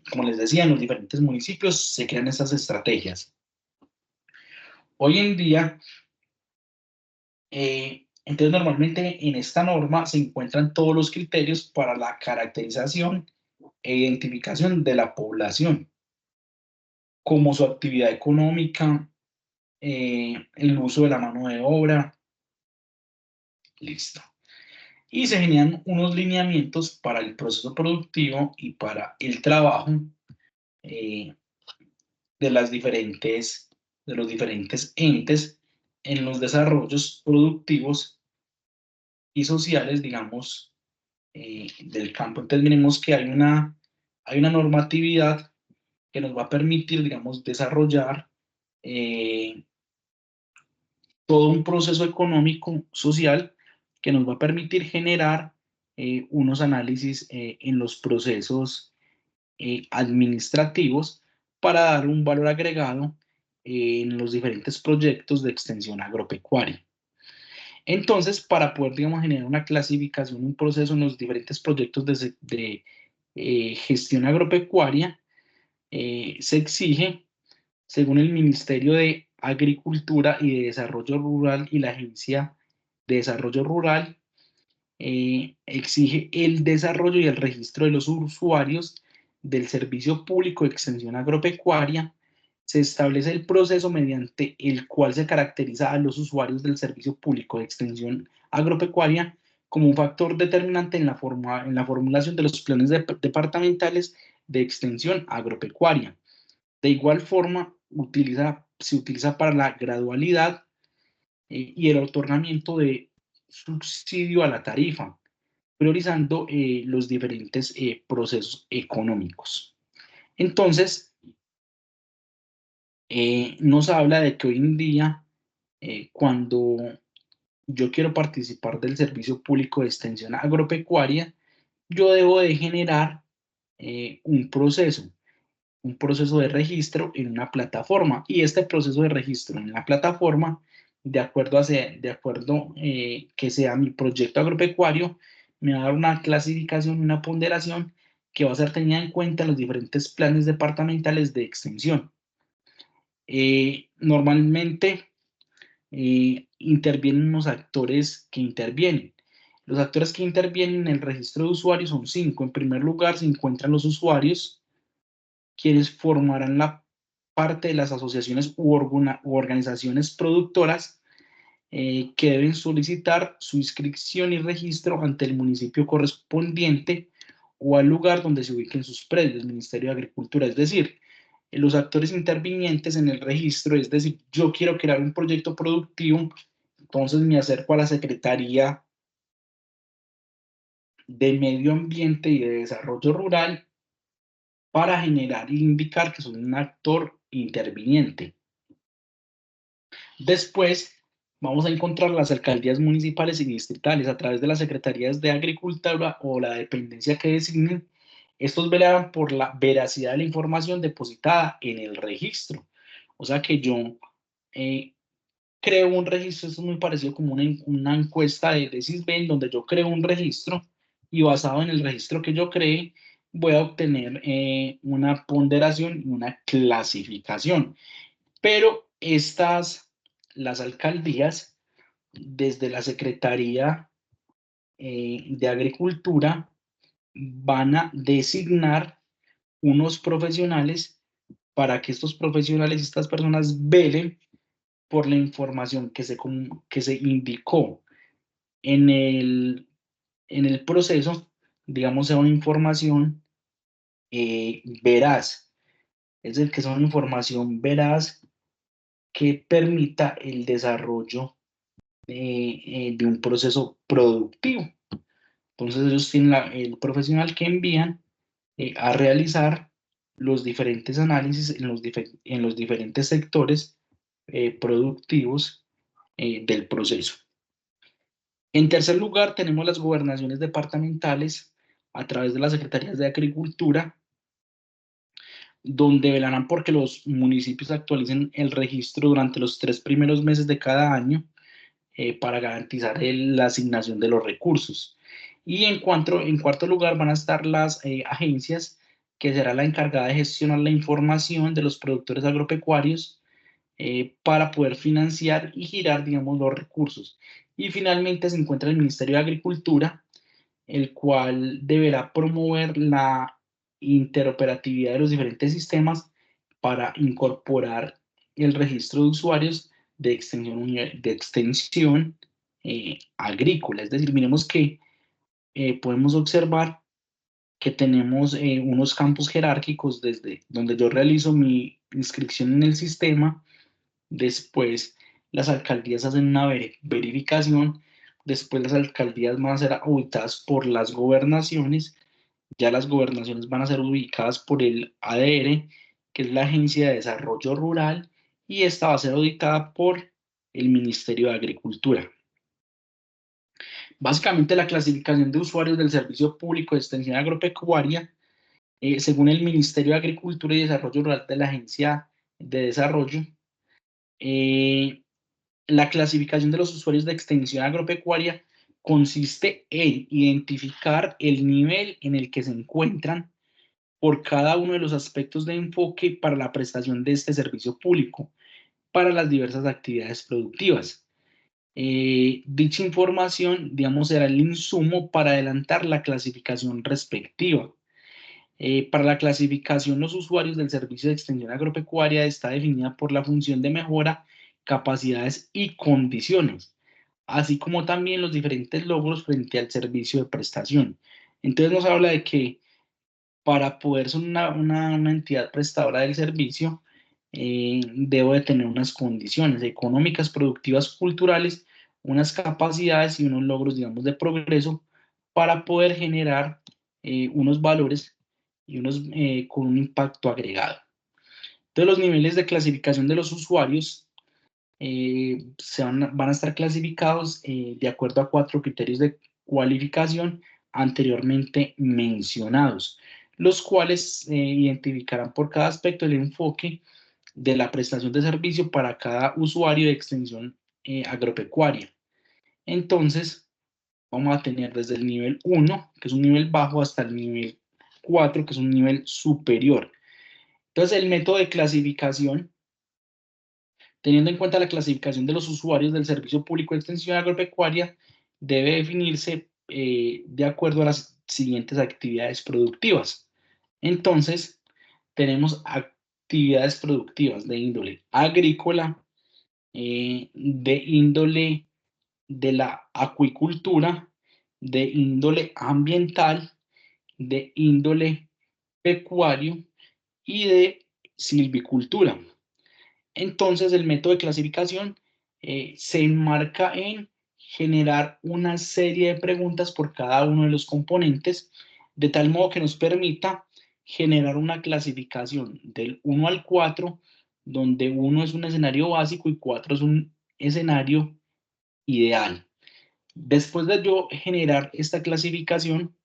Speaker 1: como les decía, en los diferentes municipios se crean estas estrategias. Hoy en día, entonces normalmente en esta norma se encuentran todos los criterios para la caracterización e identificación de la población, como su actividad económica, el uso de la mano de obra, listo. Y se generan unos lineamientos para el proceso productivo y para el trabajo eh, de de los diferentes entes en los desarrollos productivos y sociales, digamos, del campo. Entonces, miremos que hay una normatividad que nos va a permitir, digamos, desarrollar eh, todo un proceso económico, social, que nos va a permitir generar unos análisis en los procesos administrativos para dar un valor agregado en los diferentes proyectos de extensión agropecuaria. Entonces, para poder, digamos, generar una clasificación, un proceso en los diferentes proyectos de gestión agropecuaria, se exige, según el Ministerio de Agricultura y de Desarrollo Rural y la Agencia de Desarrollo Rural, exige el desarrollo y el registro de los usuarios del servicio público de extensión agropecuaria se establece el proceso mediante el cual se caracteriza a los usuarios del servicio público de extensión agropecuaria como un factor determinante en la formulación de los planes departamentales de extensión agropecuaria. De igual forma, se utiliza para la gradualidad y el otorgamiento de subsidio a la tarifa, priorizando los diferentes procesos económicos. Entonces, nos habla de que hoy en día, cuando yo quiero participar del servicio público de extensión agropecuaria, yo debo de generar un proceso de registro en una plataforma. Y este proceso de registro en la plataforma, de acuerdo que sea mi proyecto agropecuario, me va a dar una clasificación, una ponderación que va a ser tenida en cuenta en los diferentes planes departamentales de extensión. Normalmente intervienen los actores que intervienen. Los actores que intervienen en el registro de usuarios son 5. En primer lugar, se encuentran los usuarios, quienes formarán la parte de las asociaciones u organizaciones productoras que deben solicitar su inscripción y registro ante el municipio correspondiente o al lugar donde se ubiquen sus predios, el Ministerio de Agricultura. Es decir, los actores intervinientes en el registro, es decir, yo quiero crear un proyecto productivo, entonces me acerco a la Secretaría de Medio Ambiente y de Desarrollo Rural para generar e indicar que soy un actor interviniente. Después vamos a encontrar las alcaldías municipales y distritales a través de las secretarías de Agricultura o la dependencia que designen. Estos velarán por la veracidad de la información depositada en el registro. O sea que yo creo un registro, esto es muy parecido como una encuesta de Sisbén, donde yo creo un registro y basado en el registro que yo cree, voy a obtener una ponderación y una clasificación. Pero las alcaldías, desde la Secretaría de Agricultura, van a designar unos profesionales para que estos profesionales, estas personas, velen por la información que se indicó en el proceso, digamos, sea una información veraz. Es decir, que sea una información veraz que permita el desarrollo de un proceso productivo. Entonces ellos tienen el profesional que envían a realizar los diferentes análisis en los diferentes sectores productivos del proceso. En tercer lugar, tenemos las gobernaciones departamentales a través de las secretarías de Agricultura, donde velarán porque los municipios actualicen el registro durante los 3 primeros meses de cada año para garantizar la asignación de los recursos. Y en cuarto lugar van a estar las agencias, que será la encargada de gestionar la información de los productores agropecuarios para poder financiar y girar, digamos, los recursos. Y finalmente se encuentra el Ministerio de Agricultura, el cual deberá promover la interoperatividad de los diferentes sistemas para incorporar el registro de usuarios de extensión agrícola. Es decir, miremos que podemos observar que tenemos unos campos jerárquicos desde donde yo realizo mi inscripción en el sistema. Después las alcaldías hacen una verificación, después las alcaldías van a ser auditadas por las gobernaciones, ya las gobernaciones van a ser ubicadas por el ADR, que es la Agencia de Desarrollo Rural, y esta va a ser auditada por el Ministerio de Agricultura. Básicamente la clasificación de usuarios del Servicio Público de Extensión Agropecuaria, según el Ministerio de Agricultura y Desarrollo Rural de la Agencia de Desarrollo, la clasificación de los usuarios de extensión agropecuaria consiste en identificar el nivel en el que se encuentran por cada uno de los aspectos de enfoque para la prestación de este servicio público para las diversas actividades productivas. Dicha información, digamos, será el insumo para adelantar la clasificación respectiva. Para la clasificación, los usuarios del servicio de extensión agropecuaria está definida por la función de mejora, capacidades y condiciones, así como también los diferentes logros frente al servicio de prestación. Entonces nos habla de que para poder ser una entidad prestadora del servicio, debo de tener unas condiciones económicas, productivas, culturales, unas capacidades y unos logros, digamos, de progreso para poder generar unos valores y unos con un impacto agregado. Entonces, los niveles de clasificación de los usuarios van a estar clasificados de acuerdo a 4 criterios de cualificación anteriormente mencionados, los cuales identificarán por cada aspecto el enfoque de la prestación de servicio para cada usuario de extensión agropecuaria. Entonces, vamos a tener desde el nivel 1, que es un nivel bajo, hasta el nivel 4, que es un nivel superior. Entonces, el método de clasificación, teniendo en cuenta la clasificación de los usuarios del servicio público de extensión agropecuaria, debe definirse de acuerdo a las siguientes actividades productivas. Entonces, tenemos actividades productivas de índole agrícola, de índole de la acuicultura, de índole ambiental, de índole pecuario y de silvicultura. Entonces, el método de clasificación se enmarca en generar una serie de preguntas por cada uno de los componentes, de tal modo que nos permita generar una clasificación del 1 al 4, donde 1 es un escenario básico y 4 es un escenario ideal. Después de yo generar esta clasificación,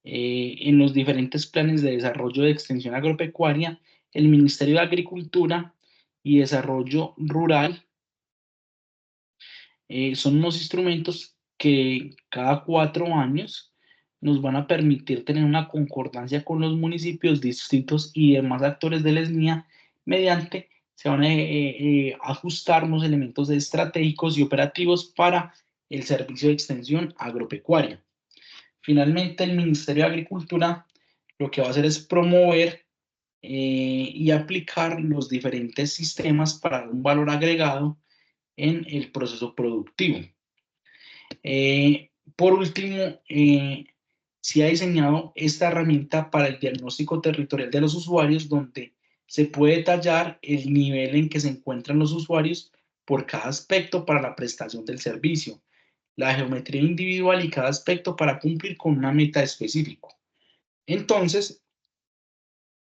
Speaker 1: en los diferentes planes de desarrollo de extensión agropecuaria, el Ministerio de Agricultura y Desarrollo Rural son unos instrumentos que cada 4 años nos van a permitir tener una concordancia con los municipios, distritos y demás actores del ESMIA, mediante se van a ajustar unos elementos estratégicos y operativos para el servicio de extensión agropecuaria. Finalmente, el Ministerio de Agricultura lo que va a hacer es promover y aplicar los diferentes sistemas para dar un valor agregado en el proceso productivo. Por último, se ha diseñado esta herramienta para el diagnóstico territorial de los usuarios, donde se puede detallar el nivel en que se encuentran los usuarios por cada aspecto para la prestación del servicio, la geometría individual y cada aspecto para cumplir con una meta específica. Entonces,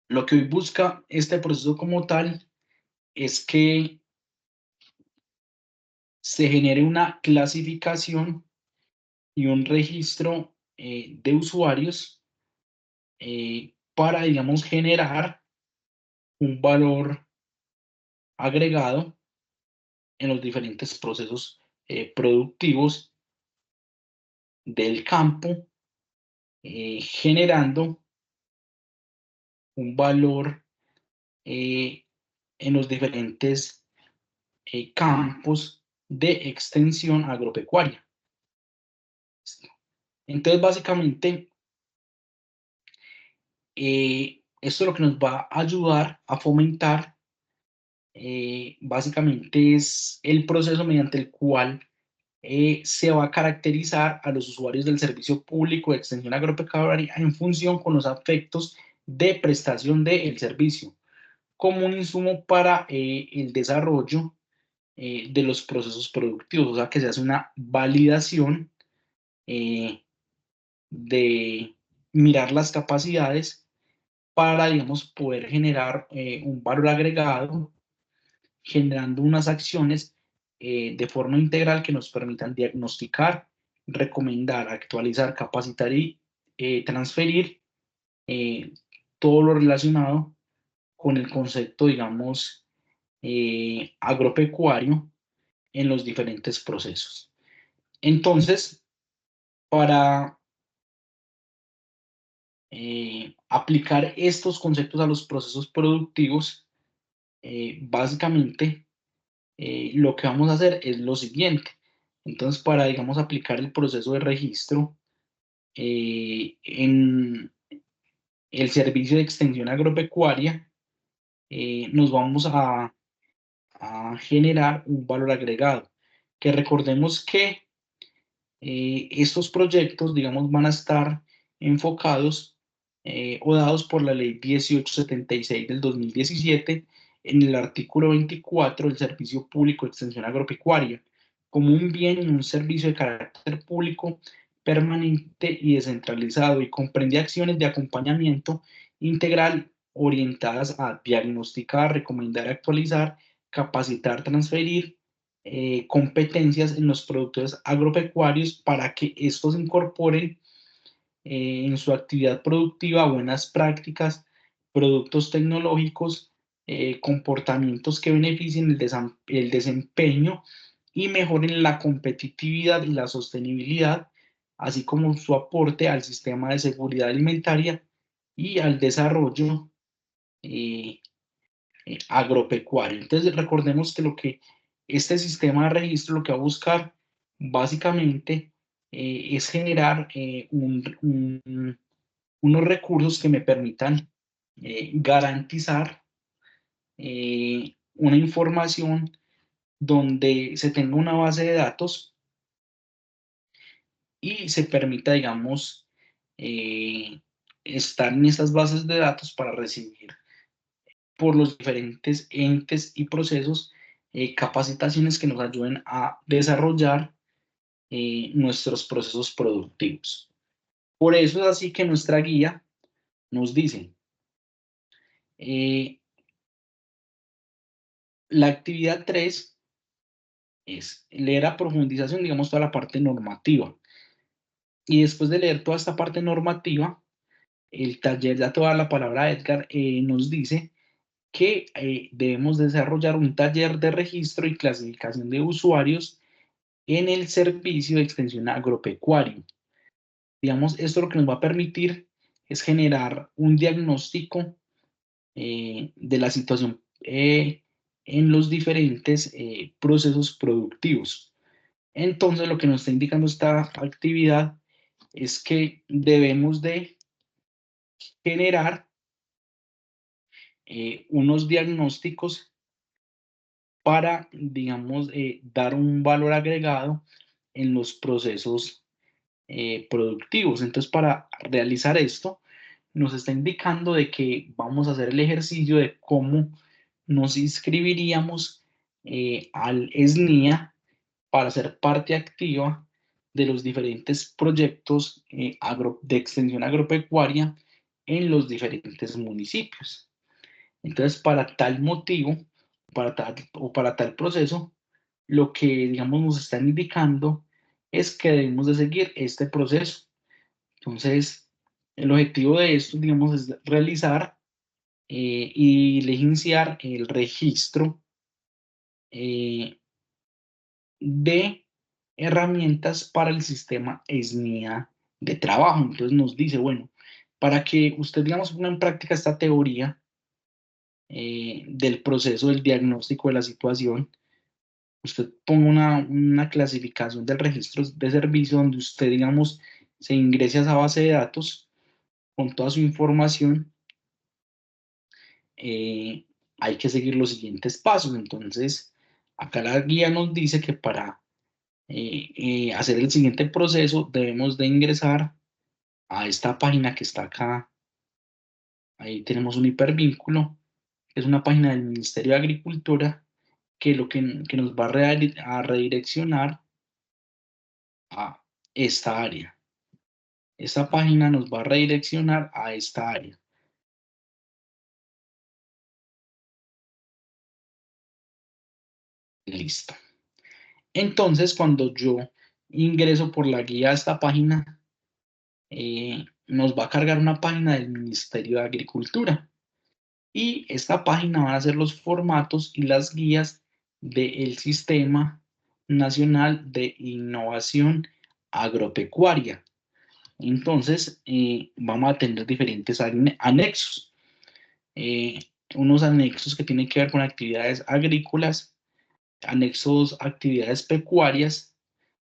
Speaker 1: lo que hoy busca este proceso como tal es que se genere una clasificación y un registro de usuarios para, digamos, generar un valor agregado en los diferentes procesos productivos del campo, generando un valor en los diferentes campos de extensión agropecuaria. Entonces, básicamente, esto es lo que nos va a ayudar a fomentar, básicamente es el proceso mediante el cual se va a caracterizar a los usuarios del servicio público de extensión agropecuaria en función con los aspectos de prestación del servicio, como un insumo para el desarrollo de los procesos productivos, o sea que se hace una validación de mirar las capacidades para, digamos, poder generar un valor agregado, generando unas acciones de forma integral que nos permitan diagnosticar, recomendar, actualizar, capacitar y transferir eh, todo lo relacionado con el concepto, digamos, agropecuario en los diferentes procesos. Entonces, para aplicar estos conceptos a los procesos productivos, básicamente lo que vamos a hacer es lo siguiente. Entonces, para, digamos, aplicar el proceso de registro en el servicio de extensión agropecuaria, nos vamos a generar un valor agregado. Que recordemos que estos proyectos, digamos, van a estar enfocados o dados por la Ley 1876 del 2017 en el artículo 24 del Servicio Público de Extensión Agropecuaria, como un bien y un servicio de carácter público permanente y descentralizado, y comprende acciones de acompañamiento integral orientadas a diagnosticar, recomendar, actualizar, capacitar, transferir competencias en los productores agropecuarios para que estos incorporen en su actividad productiva buenas prácticas, productos tecnológicos, comportamientos que beneficien el desempeño y mejoren la competitividad y la sostenibilidad, así como su aporte al sistema de seguridad alimentaria y al desarrollo eh, agropecuario. Entonces, recordemos que lo que este sistema de registro lo que va a buscar básicamente es generar unos recursos que me permitan garantizar una información donde se tenga una base de datos y se permita, digamos, estar en estas bases de datos para recibir por los diferentes entes y procesos, capacitaciones que nos ayuden a desarrollar nuestros procesos productivos. Por eso es así que nuestra guía nos dice, la actividad 3 es leer a profundización, digamos, toda la parte normativa. Y después de leer toda esta parte normativa, el taller, ya toda la palabra Edgar, nos dice que debemos desarrollar un taller de registro y clasificación de usuarios en el servicio de extensión agropecuario. Digamos, esto lo que nos va a permitir es generar un diagnóstico de la situación en los diferentes procesos productivos. Entonces, lo que nos está indicando esta actividad es que debemos de generar unos diagnósticos para, digamos, dar un valor agregado en los procesos productivos. Entonces, para realizar esto, nos está indicando de que vamos a hacer el ejercicio de cómo nos inscribiríamos al SNIA para ser parte activa de los diferentes proyectos de extensión agropecuaria en los diferentes municipios. Entonces, para tal motivo, para tal proceso, lo que, digamos, nos están indicando es que debemos de seguir este proceso. Entonces, el objetivo de esto, digamos, es realizar y diligenciar el registro de herramientas para el sistema SNIA de trabajo. Entonces nos dice, bueno, para que usted, digamos, ponga en práctica esta teoría del proceso del diagnóstico de la situación, usted ponga una clasificación del registro de servicio donde usted, digamos, se ingrese a esa base de datos con toda su información. Hay que seguir los siguientes pasos. Entonces, acá la guía nos dice que para hacer el siguiente proceso debemos de ingresar a esta página que está acá. Ahí tenemos un hipervínculo, que es una página del Ministerio de Agricultura, que que nos va a redireccionar a esta área. Esta página nos va a redireccionar a esta área. Listo. Entonces, cuando yo ingreso por la guía a esta página, nos va a cargar una página del Ministerio de Agricultura. Y esta página van a ser los formatos y las guías del Sistema Nacional de Innovación Agropecuaria. Entonces, vamos a tener diferentes anexos. Unos anexos que tienen que ver con actividades agrícolas, anexos actividades pecuarias,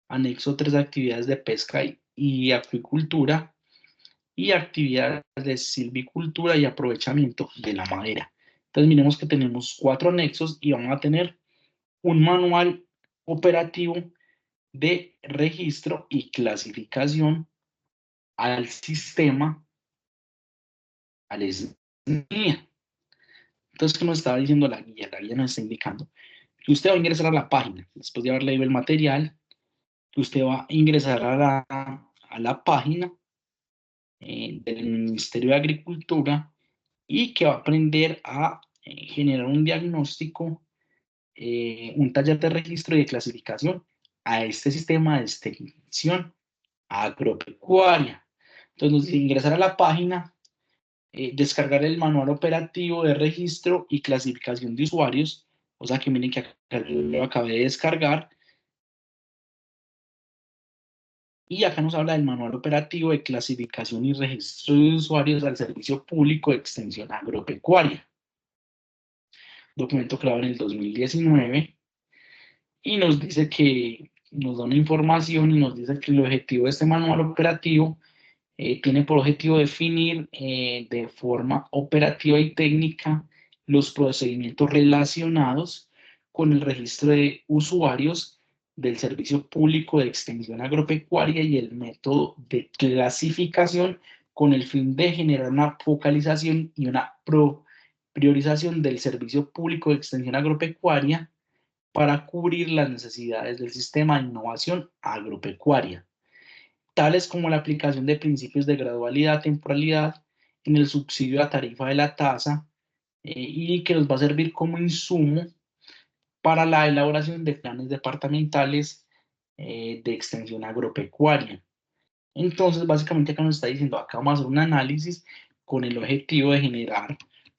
Speaker 1: anexo 3 actividades de pesca y acuicultura, y actividades de silvicultura y aprovechamiento de la madera. Entonces miremos que tenemos 4 anexos y vamos a tener un manual operativo de registro y clasificación al sistema, al SNIA. Entonces, ¿qué nos estaba diciendo la guía? La guía nos está indicando que usted va a ingresar a la página, después de haber leído el material, que usted va a ingresar a la página del Ministerio de Agricultura y que va a aprender a generar un diagnóstico, un taller de registro y de clasificación a este sistema de extensión agropecuaria. Entonces, nos dice ingresar a la página, descargar el manual operativo de registro y clasificación de usuarios, o sea que miren que acá lo acabé de descargar, y acá nos habla del manual operativo de clasificación y registro de usuarios al servicio público de extensión agropecuaria, documento creado en el 2019, y nos dice que nos da una información y nos dice que el objetivo de este manual operativo tiene por objetivo definir de forma operativa y técnica los procedimientos relacionados con el registro de usuarios del servicio público de extensión agropecuaria y el método de clasificación con el fin de generar una focalización y una priorización del servicio público de extensión agropecuaria para cubrir las necesidades del sistema de innovación agropecuaria, tales como la aplicación de principios de gradualidad, temporalidad en el subsidio a la tarifa de la tasa, y que nos va a servir como insumo para la elaboración de planes departamentales de extensión agropecuaria. Entonces, básicamente acá nos está diciendo, acá vamos a hacer un análisis con el objetivo de generar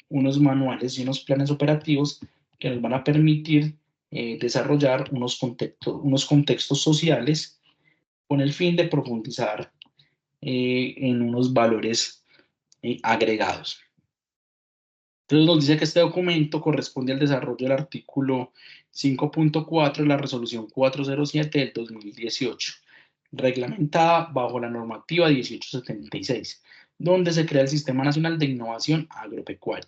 Speaker 1: unos manuales y unos planes operativos que nos van a permitir desarrollar unos contextos sociales con el fin de profundizar en unos valores agregados. Entonces nos dice que este documento corresponde al desarrollo del artículo 5.4 de la resolución 407 del 2018, reglamentada bajo la normativa 1876, donde se crea el Sistema Nacional de Innovación Agropecuaria.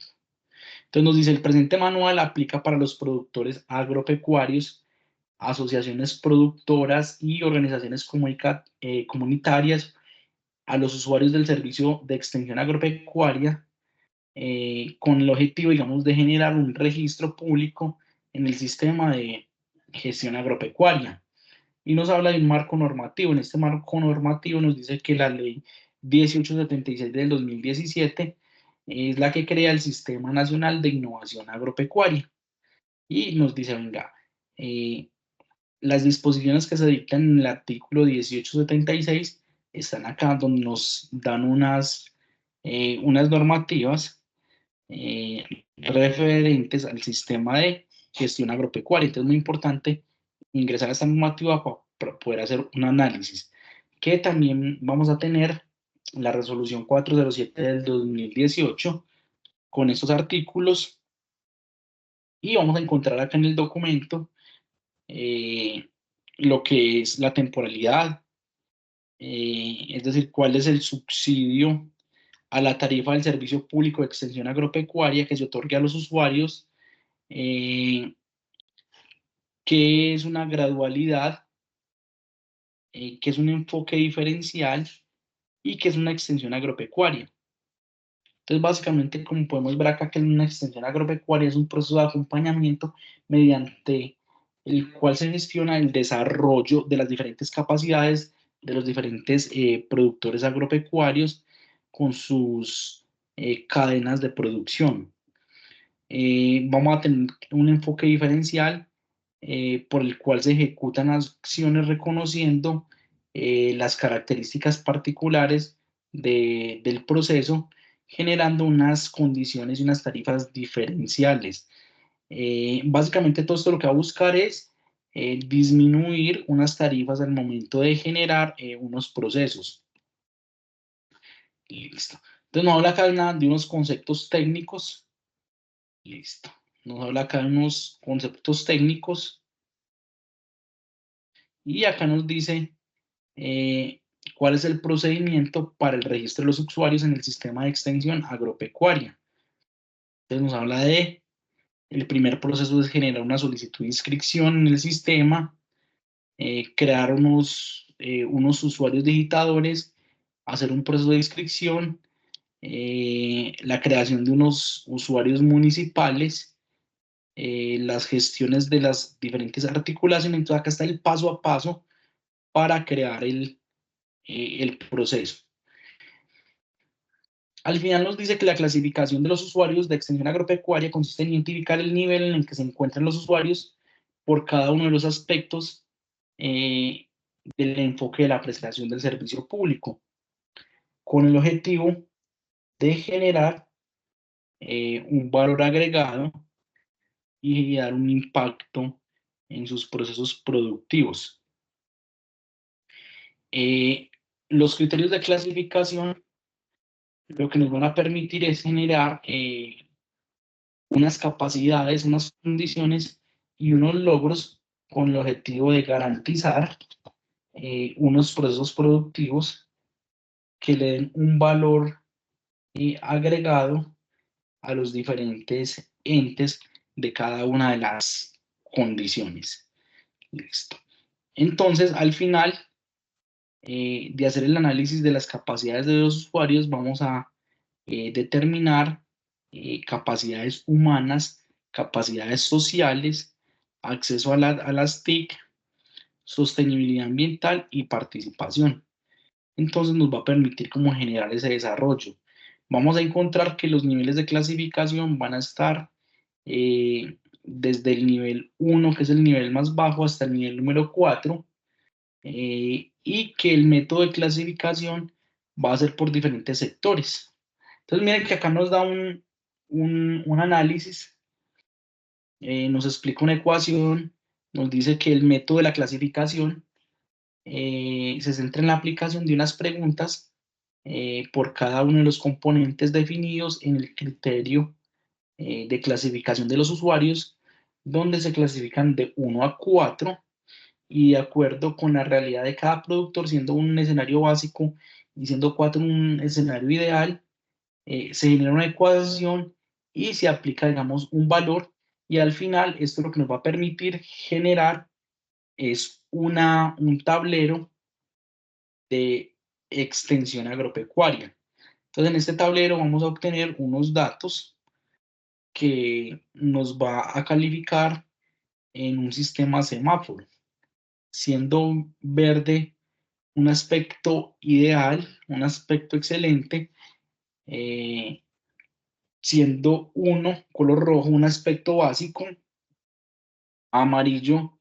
Speaker 1: Entonces nos dice, el presente manual aplica para los productores agropecuarios, asociaciones productoras y organizaciones comunitarias, a los usuarios del servicio de extensión agropecuaria, con el objetivo, digamos, de generar un registro público en el sistema de gestión agropecuaria. Y nos habla de un marco normativo. En este marco normativo nos dice que la ley 1876 del 2017 es la que crea el Sistema Nacional de Innovación Agropecuaria. Y nos dice, venga, las disposiciones que se dictan en el artículo 1876 están acá, donde nos dan unas normativas referentes al sistema de gestión agropecuaria. Entonces es muy importante ingresar a esta normativa para poder hacer un análisis. Que también vamos a tener la resolución 407 del 2018 con estos artículos, y vamos a encontrar acá en el documento lo que es la temporalidad, es decir, cuál es el subsidio a la tarifa del servicio público de extensión agropecuaria que se otorgue a los usuarios, qué es una gradualidad, qué es un enfoque diferencial y qué es una extensión agropecuaria. Entonces, básicamente, como podemos ver acá, que una extensión agropecuaria es un proceso de acompañamiento mediante el cual se gestiona el desarrollo de las diferentes capacidades de los diferentes productores agropecuarios con sus cadenas de producción. Vamos a tener un enfoque diferencial por el cual se ejecutan acciones reconociendo las características particulares del proceso, generando unas condiciones y unas tarifas diferenciales. Básicamente todo esto lo que va a buscar es disminuir unas tarifas al momento de generar unos procesos. Listo. Entonces nos habla acá de unos conceptos técnicos. Listo. Nos habla acá de unos conceptos técnicos y acá nos dice ¿Cuál es el procedimiento para el registro de los usuarios en el sistema de extensión agropecuaria? Entonces nos habla de, el primer proceso es generar una solicitud de inscripción en el sistema, crear unos usuarios digitadores, hacer un proceso de inscripción, la creación de unos usuarios municipales, las gestiones de las diferentes articulaciones. Entonces acá está el paso a paso para crear el proceso. Al final nos dice que la clasificación de los usuarios de extensión agropecuaria consiste en identificar el nivel en el que se encuentran los usuarios por cada uno de los aspectos del enfoque de la prestación del servicio público, con el objetivo de generar un valor agregado y dar un impacto en sus procesos productivos. Los criterios de clasificación lo que nos van a permitir es generar unas capacidades, unas condiciones y unos logros con el objetivo de garantizar unos procesos productivos que le den un valor agregado a los diferentes entes de cada una de las condiciones. Listo. Entonces, al final de hacer el análisis de las capacidades de los usuarios, vamos a determinar capacidades humanas, capacidades sociales, acceso a las TIC, sostenibilidad ambiental y participación. Entonces nos va a permitir como generar ese desarrollo. Vamos a encontrar que los niveles de clasificación van a estar desde el nivel 1, que es el nivel más bajo, hasta el nivel número 4, y que el método de clasificación va a ser por diferentes sectores. Entonces miren que acá nos da un análisis, nos explica una ecuación, nos dice que el método de la clasificación se centra en la aplicación de unas preguntas por cada uno de los componentes definidos en el criterio de clasificación de los usuarios, donde se clasifican de 1 a 4 y de acuerdo con la realidad de cada productor, siendo un escenario básico y siendo 4 un escenario ideal, se genera una ecuación y se aplica, digamos, un valor, y al final esto lo que nos va a permitir generar es un tablero de extensión agropecuaria. Entonces, en este tablero vamos a obtener unos datos que nos va a calificar en un sistema semáforo, siendo verde un aspecto ideal, un aspecto excelente, siendo 1, color rojo, un aspecto básico, amarillo,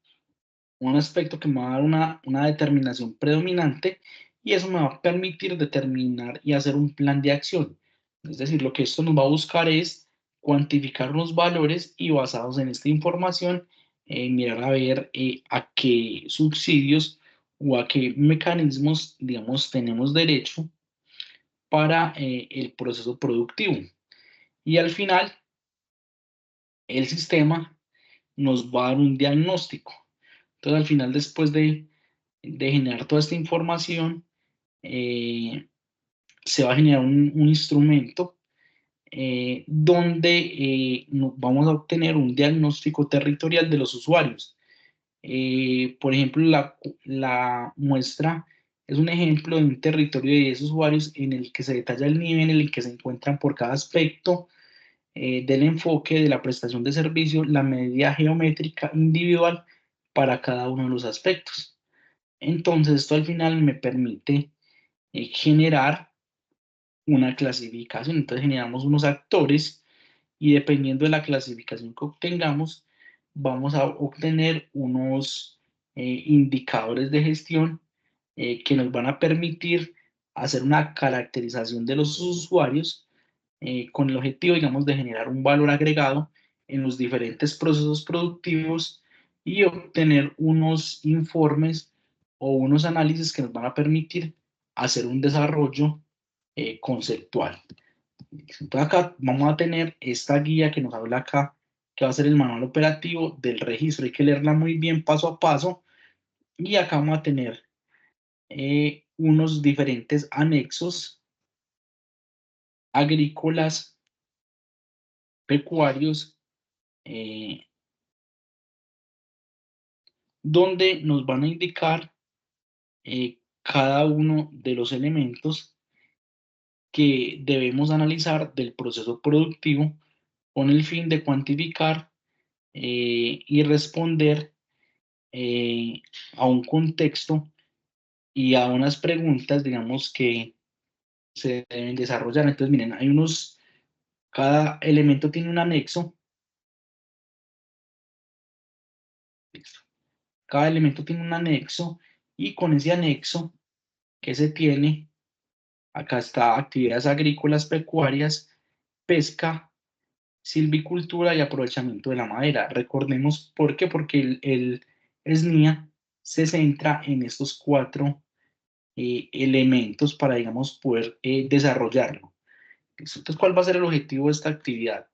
Speaker 1: un aspecto que me va a dar una determinación predominante, y eso me va a permitir determinar y hacer un plan de acción. Es decir, lo que esto nos va a buscar es cuantificar los valores y basados en esta información, mirar a ver a qué subsidios o a qué mecanismos, digamos, tenemos derecho para el proceso productivo. Y al final, el sistema nos va a dar un diagnóstico. Entonces, al final, después de generar toda esta información, se va a generar un instrumento donde vamos a obtener un diagnóstico territorial de los usuarios. Por ejemplo, la muestra es un ejemplo de un territorio de 10 usuarios en el que se detalla el nivel en el que se encuentran por cada aspecto del enfoque de la prestación de servicio, la medida geométrica individual para cada uno de los aspectos. Entonces, esto al final me permite generar una clasificación. Entonces, generamos unos actores y dependiendo de la clasificación que obtengamos, vamos a obtener unos indicadores de gestión que nos van a permitir hacer una caracterización de los usuarios con el objetivo, digamos, de generar un valor agregado en los diferentes procesos productivos y obtener unos informes o unos análisis que nos van a permitir hacer un desarrollo conceptual. Entonces acá vamos a tener esta guía que nos habla acá, que va a ser el manual operativo del registro. Hay que leerla muy bien paso a paso, y acá vamos a tener unos diferentes anexos agrícolas, pecuarios, donde nos van a indicar cada uno de los elementos que debemos analizar del proceso productivo con el fin de cuantificar y responder a un contexto y a unas preguntas, digamos, que se deben desarrollar. Entonces, miren, cada elemento tiene un anexo. Cada elemento tiene un anexo y con ese anexo que se tiene, acá está actividades agrícolas, pecuarias, pesca, silvicultura y aprovechamiento de la madera. Recordemos por qué, porque el SNIA se centra en estos cuatro elementos para, digamos, poder desarrollarlo. Entonces, ¿cuál va a ser el objetivo de esta actividad?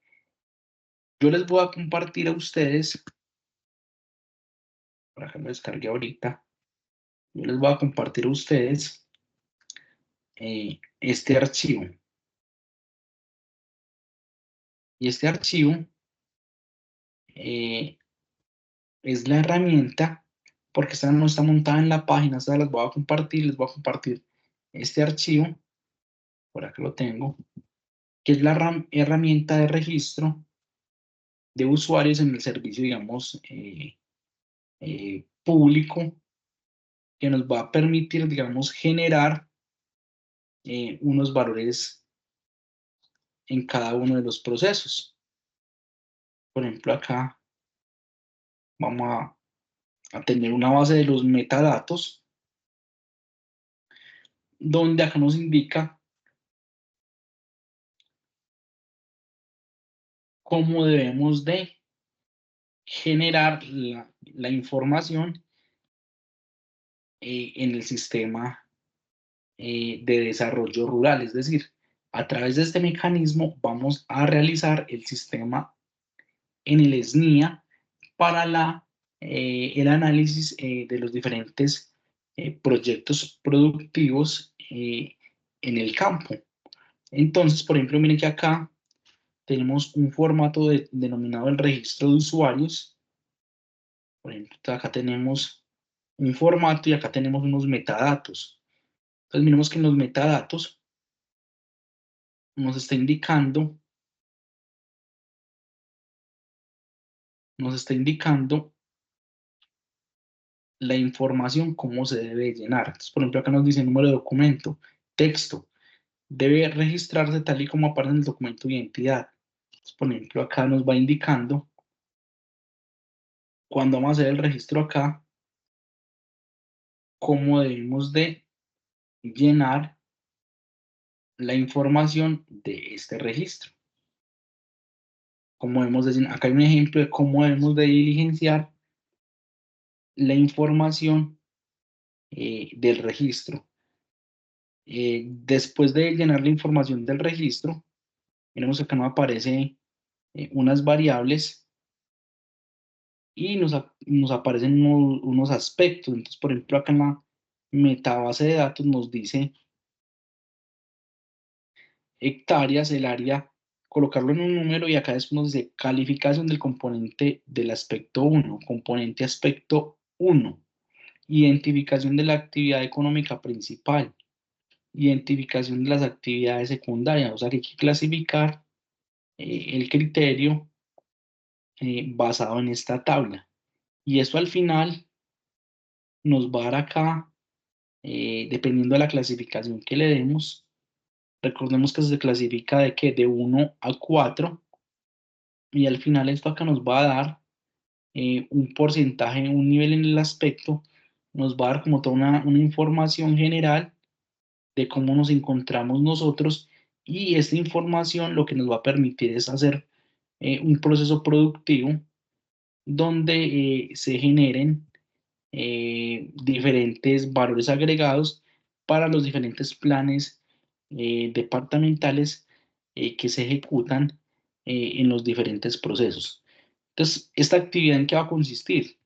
Speaker 1: Yo les voy a compartir a ustedes, para que lo descargue ahorita, yo les voy a compartir a ustedes este archivo. Y este archivo es la herramienta, porque esta no está montada en la página, esta las voy a compartir, les voy a compartir este archivo, por acá lo tengo, que es la herramienta de registro de usuarios en el servicio, digamos, público, que nos va a permitir, digamos, generar unos valores en cada uno de los procesos. Por ejemplo, acá vamos a tener una base de los metadatos, donde acá nos indica cómo debemos de generar la información en el sistema de desarrollo rural. Es decir, a través de este mecanismo vamos a realizar el sistema en el SNIA para el análisis de los diferentes proyectos productivos en el campo. Entonces, por ejemplo, miren que acá tenemos un formato denominado el registro de usuarios. Por ejemplo, acá tenemos un formato y acá tenemos unos metadatos. Entonces, miremos que en los metadatos nos está indicando, la información, cómo se debe llenar. Entonces, por ejemplo, acá nos dice número de documento, texto, debe registrarse tal y como aparece en el documento de identidad. Entonces, por ejemplo, acá nos va indicando, cuando vamos a hacer el registro acá, cómo debemos de llenar la información de este registro. Acá hay un ejemplo de cómo debemos de diligenciar la información del registro. Después de llenar la información del registro, miremos que acá nos aparece unas variables y nos aparecen unos aspectos. Entonces, por ejemplo, acá en la metabase de datos nos dice hectáreas, el área, colocarlo en un número y acá después nos dice calificación del componente del aspecto 1, componente aspecto 1, identificación de la actividad económica principal, identificación de las actividades secundarias, o sea que hay que clasificar el criterio basado en esta tabla. Y eso al final nos va a dar acá, dependiendo de la clasificación que le demos, recordemos que se clasifica de qué, de 1 a 4, y al final esto acá nos va a dar un porcentaje, un nivel en el aspecto, nos va a dar como toda una información general de cómo nos encontramos nosotros, y esta información lo que nos va a permitir es hacer un proceso productivo donde se generen diferentes valores agregados para los diferentes planes departamentales que se ejecutan en los diferentes procesos. Entonces, ¿esta actividad en qué va a consistir?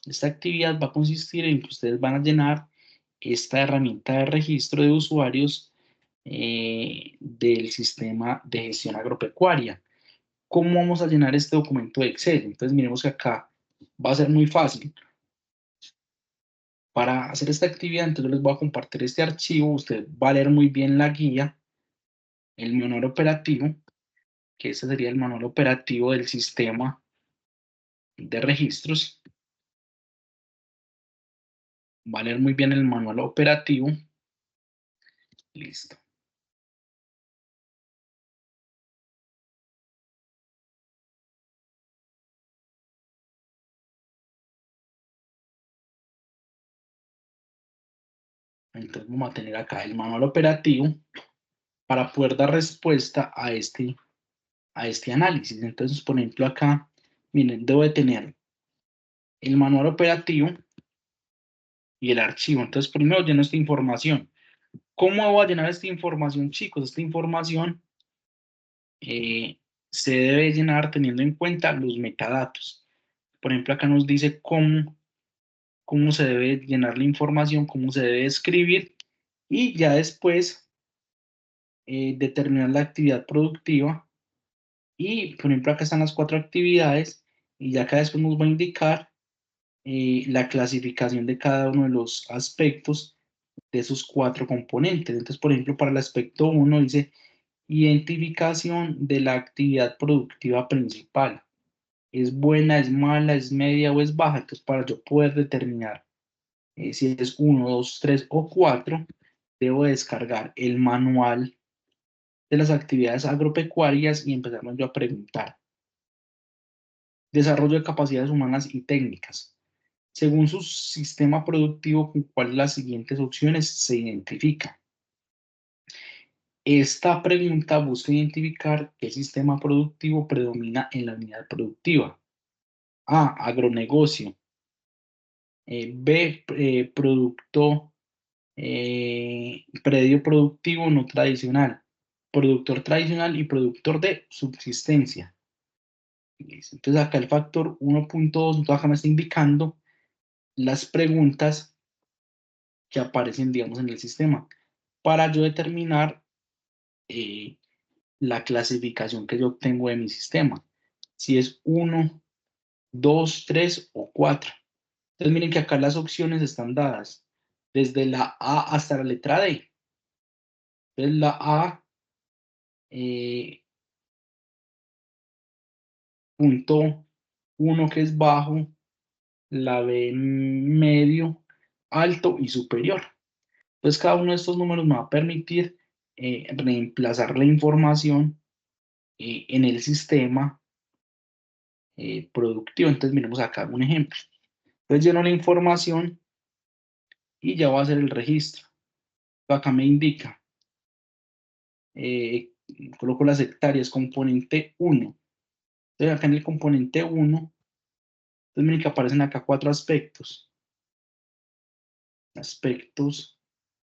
Speaker 1: Esta actividad va a consistir en que ustedes van a llenar esta herramienta de registro de usuarios del sistema de gestión agropecuaria. ¿Cómo vamos a llenar este documento de Excel? Entonces miremos que acá va a ser muy fácil. Para hacer esta actividad, entonces yo les voy a compartir este archivo. Usted va a leer muy bien la guía, el manual operativo, que este sería el manual operativo del sistema de registros. Va a leer muy bien el manual operativo. Listo. Entonces vamos a tener acá el manual operativo para poder dar respuesta a este análisis. Entonces, por ejemplo, acá, miren, debo de tener el manual operativo y el archivo. Entonces, primero lleno esta información. ¿Cómo voy a llenar esta información, chicos? Esta información se debe llenar teniendo en cuenta los metadatos. Por ejemplo, acá nos dice cómo se debe llenar la información, cómo se debe escribir y ya después determinar la actividad productiva. Y, por ejemplo, acá están las 4 actividades y ya acá después nos va a indicar la clasificación de cada uno de los aspectos de esos 4 componentes. Entonces, por ejemplo, para el aspecto 1 dice identificación de la actividad productiva principal. ¿Es buena, es mala, es media o es baja? Entonces, para yo poder determinar si es 1, 2, 3 o 4, debo descargar el manual de las actividades agropecuarias y empezarme yo a preguntar. Desarrollo de capacidades humanas y técnicas. Según su sistema productivo, ¿con cuál de las siguientes opciones se identifica? Esta pregunta busca identificar qué sistema productivo predomina en la unidad productiva. A, agronegocio. B, predio productivo no tradicional. Productor tradicional y productor de subsistencia. Entonces acá el factor 1.2, acá me está indicando las preguntas que aparecen, digamos, en el sistema para yo determinar la clasificación que yo obtengo de mi sistema. Si es 1, 2, 3 o 4. Entonces miren que acá las opciones están dadas desde la A hasta la letra D. Entonces la A, punto 1 que es bajo, la B medio, alto y superior. Entonces cada uno de estos números me va a permitir reemplazar la información en el sistema productivo. Entonces miremos acá un ejemplo. Entonces lleno la información y ya va a hacer el registro. Acá me indica, coloco las hectáreas, componente 1. Entonces acá en el componente 1, entonces miren que aparecen acá 4 aspectos. Aspectos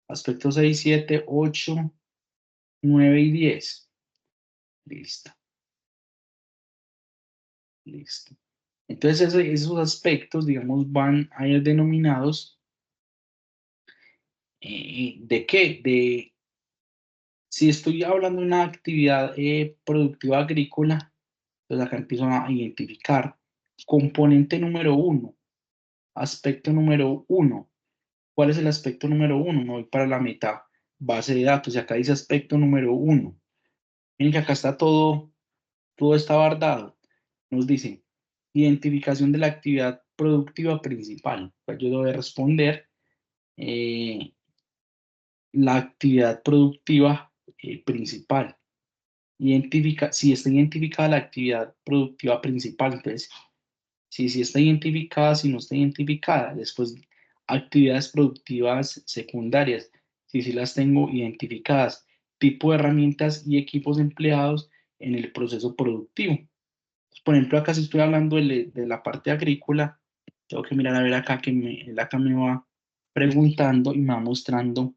Speaker 1: 6, 7, 8, 9 y 10. Listo. Listo. Entonces esos aspectos, digamos, van a ir denominados ¿de qué? Si estoy hablando de una actividad productiva agrícola, entonces acá empiezo a identificar componente número 1, aspecto número 1. ¿Cuál es el aspecto número 1? Me voy para la meta base de datos y acá dice aspecto número 1. Miren que acá está todo está guardado. Nos dice identificación de la actividad productiva principal. Pues yo debo responder la actividad productiva principal. Si está identificada la actividad productiva principal, entonces, si está identificada, si no está identificada, después actividades productivas secundarias, si las tengo identificadas, tipo de herramientas y equipos empleados en el proceso productivo. Por ejemplo, acá si estoy hablando de la parte agrícola, tengo que mirar a ver acá que él acá me va preguntando y me va mostrando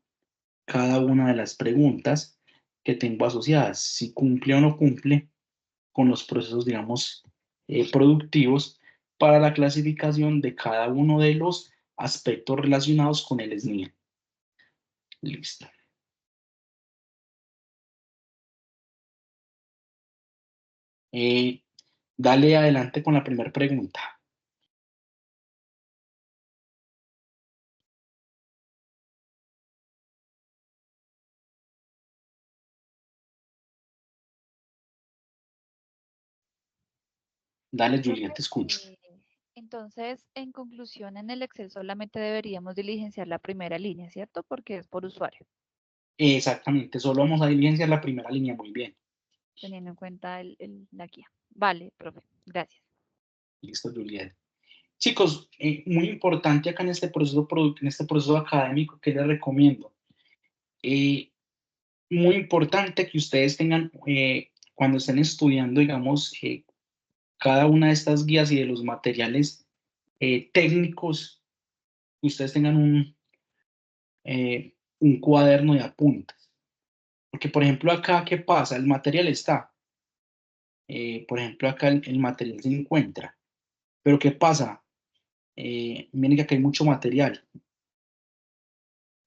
Speaker 1: cada una de las preguntas que tengo asociadas, si cumple o no cumple con los procesos, digamos, productivos para la clasificación de cada uno de los aspectos relacionados con el SNIL. Listo. Dale adelante con la primera pregunta. Dale, Julián,
Speaker 3: Profe,
Speaker 1: te escucho.
Speaker 3: entonces, en conclusión, en el Excel solamente deberíamos diligenciar la primera línea, ¿cierto? Porque es por usuario,
Speaker 1: Exactamente, solo vamos a diligenciar la primera línea, muy bien.
Speaker 3: teniendo en cuenta la guía. Vale, profe, gracias.
Speaker 1: Listo, Julián. Chicos, muy importante acá en este proceso, en este proceso académico que les recomiendo. Muy importante que ustedes tengan, cuando estén estudiando, digamos, cada una de estas guías y de los materiales técnicos, que ustedes tengan un cuaderno de apuntes. Porque, por ejemplo, acá, ¿qué pasa? El material está. Por ejemplo, acá el material se encuentra. Pero ¿qué pasa? Miren que acá hay mucho material.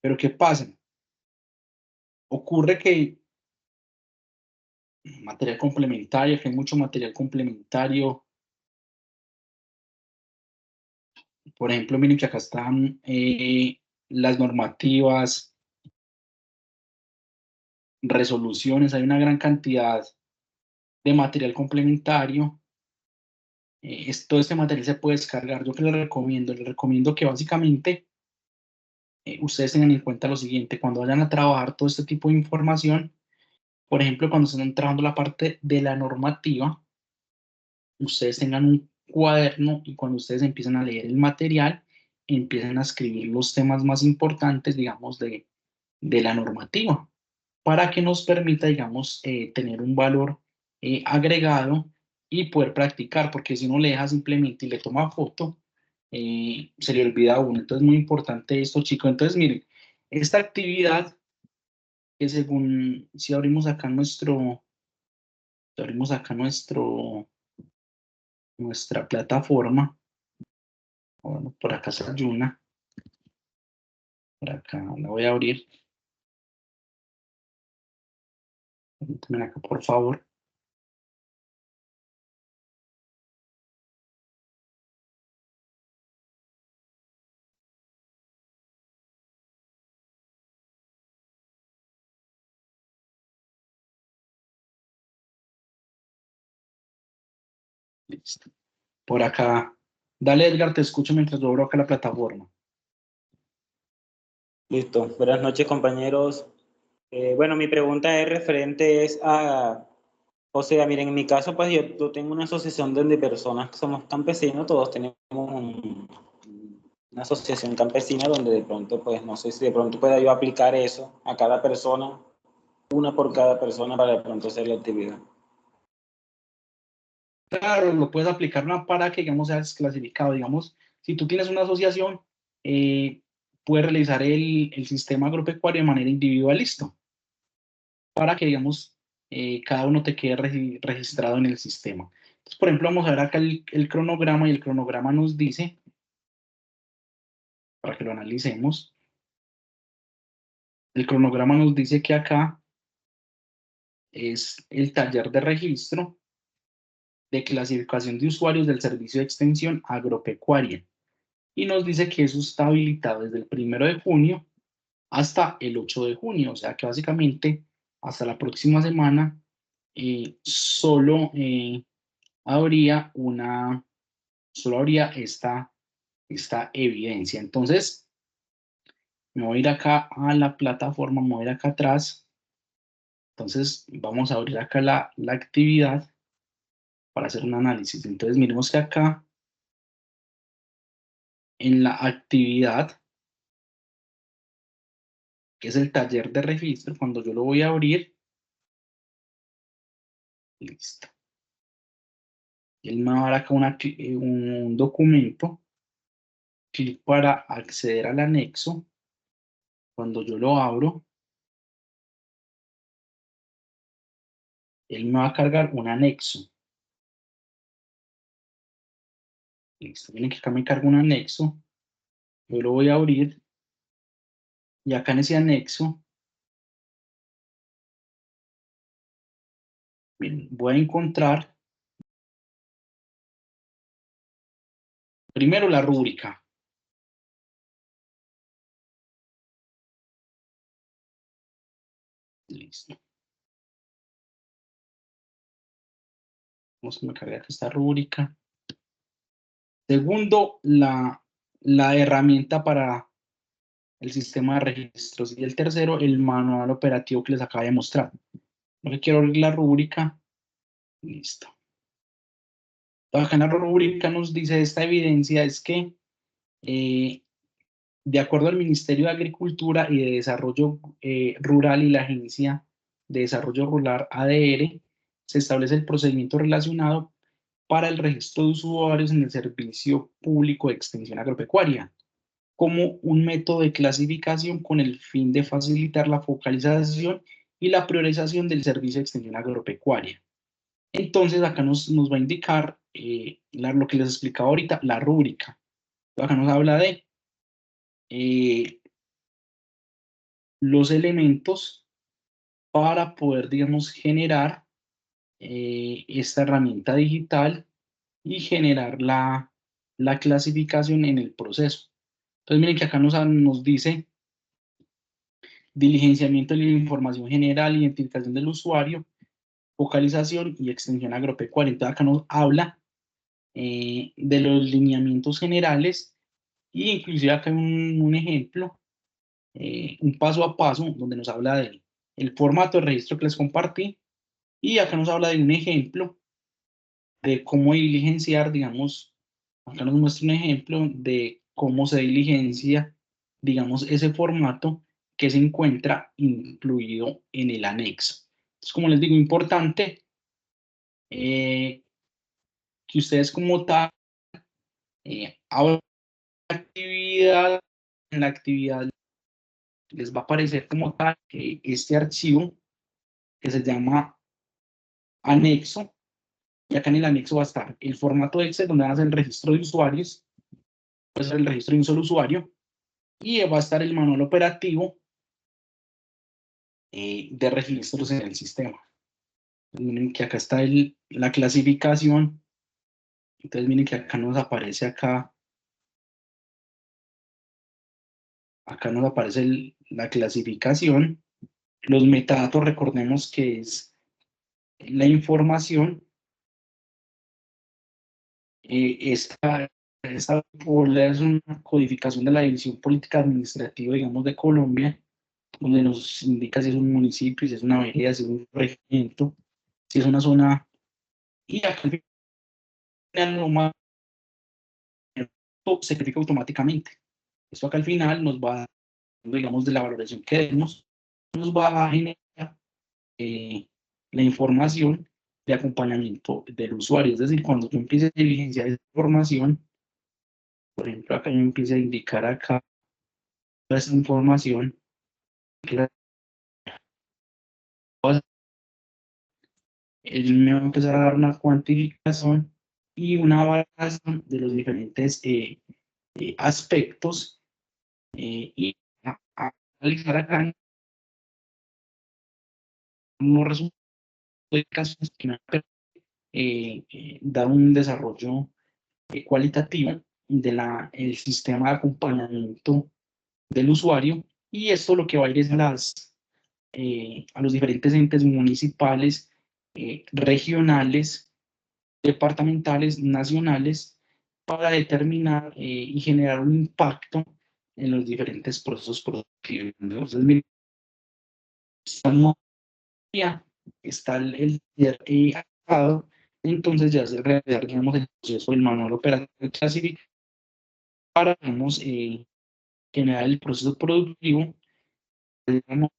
Speaker 1: Pero ¿qué pasa? Ocurre que material complementario, que hay mucho material complementario. Por ejemplo, miren que acá están las normativas, resoluciones, hay una gran cantidad de material complementario. Todo este material se puede descargar. Yo que les recomiendo que básicamente ustedes tengan en cuenta lo siguiente, cuando vayan a trabajar todo este tipo de información, por ejemplo, cuando estén trabajando la parte de la normativa, ustedes tengan un cuaderno y cuando ustedes empiezan a leer el material, empiecen a escribir los temas más importantes, digamos, de la normativa, para que nos permita, digamos, tener un valor agregado y poder practicar, porque si uno le deja simplemente y le toma foto, se le olvida a uno. Entonces, muy importante esto, chicos. Entonces, miren, esta actividad que según, si abrimos acá nuestra plataforma, bueno, por acá está Yuna, por acá la voy a abrir, permítanme acá, por favor. Listo. Por acá, dale Edgar, te escucho mientras yo abro acá la plataforma.
Speaker 4: Listo. Buenas noches, compañeros. Bueno, mi pregunta es referente o sea, miren, en mi caso, pues yo tengo una asociación de personas que somos campesinos, todos tenemos una asociación campesina donde de pronto, pues no sé si de pronto pueda yo aplicar eso a cada persona, una por cada persona para de pronto hacer la actividad.
Speaker 1: Claro, lo puedes aplicar una para que, digamos, seas clasificado. Digamos, si tú tienes una asociación, puedes realizar el sistema agropecuario de manera individual, listo, para que, digamos, cada uno te quede registrado en el sistema. Entonces, por ejemplo, vamos a ver acá el cronograma y el cronograma nos dice, para que lo analicemos, el cronograma nos dice que acá es el taller de registro de clasificación de usuarios del servicio de extensión agropecuaria. Y nos dice que eso está habilitado desde el 1 de junio hasta el 8 de junio, o sea que básicamente hasta la próxima semana solo habría solo habría esta evidencia. Entonces, me voy a ir acá a la plataforma, me voy a ir acá atrás. Entonces, vamos a abrir acá la actividad para hacer un análisis. Entonces, miremos que acá en la actividad, que es el taller de registro, cuando yo lo voy a abrir, listo. Él me va a dar acá un documento, clic para acceder al anexo. Cuando yo lo abro, él me va a cargar un anexo. Listo, miren que acá me carga un anexo. Yo lo voy a abrir Y acá en ese anexo, bien, voy a encontrar primero la rúbrica. Listo. Vamos a cargar esta rúbrica. Segundo, la herramienta para el sistema de registros. Y el tercero, el manual operativo que les acabo de mostrar. Lo que quiero abrir la rúbrica. Listo. Acá en la rúbrica nos dice esta evidencia es que de acuerdo al Ministerio de Agricultura y de Desarrollo Rural y la Agencia de Desarrollo Rural ADR, se establece el procedimiento relacionado para el registro de usuarios en el servicio público de extensión agropecuaria, como un método de clasificación con el fin de facilitar la focalización y la priorización del servicio de extensión agropecuaria. Entonces, acá nos va a indicar lo que les explicaba ahorita, la rúbrica. Acá nos habla de los elementos para poder, digamos, generar esta herramienta digital y generar la clasificación en el proceso. Entonces, miren que acá nos dice diligenciamiento de la información general, identificación del usuario, focalización y extensión agropecuaria. Entonces, acá nos habla de los lineamientos generales y inclusive acá hay un ejemplo, un paso a paso, donde nos habla del formato de registro que les compartí, y acá nos habla de un ejemplo de cómo diligenciar, digamos, acá nos muestra un ejemplo de cómo se diligencia, digamos, ese formato que se encuentra incluido en el anexo. Entonces, como les digo, importante que ustedes como tal, ahora en la actividad les va a aparecer como tal este archivo que se llama anexo, y acá en el anexo va a estar el formato Excel donde van a hacer el registro de usuarios, puede ser el registro de un solo usuario, y va a estar el manual operativo de registros en el sistema. Entonces, miren que acá está la clasificación, entonces miren que acá nos aparece acá nos aparece la clasificación, los metadatos, recordemos que es la información. Esta es una codificación de la División Política Administrativa, digamos, de Colombia, donde nos indica si es un municipio, si es una vereda, si es un regimiento, si es una zona, y acá al final lo más se califica automáticamente. Esto acá al final nos va, digamos, de la valoración que demos, nos va a generar la información de acompañamiento del usuario. Es decir, cuando yo empiece a diligenciar esa información, por ejemplo, acá yo empiezo a indicar acá toda esa información, él me va a empezar a dar una cuantificación y una valoración de los diferentes aspectos y a analizar acá unos resultados de casos que me da un desarrollo cualitativo de el sistema de acompañamiento del usuario, y esto lo que va a ir es a los diferentes entes municipales, regionales, departamentales, nacionales, para determinar y generar un impacto en los diferentes procesos productivos. Entonces, miren, está el entonces ya se realizar, digamos, el proceso del manual operativo de clasificación para, digamos, generar el proceso productivo, digamos,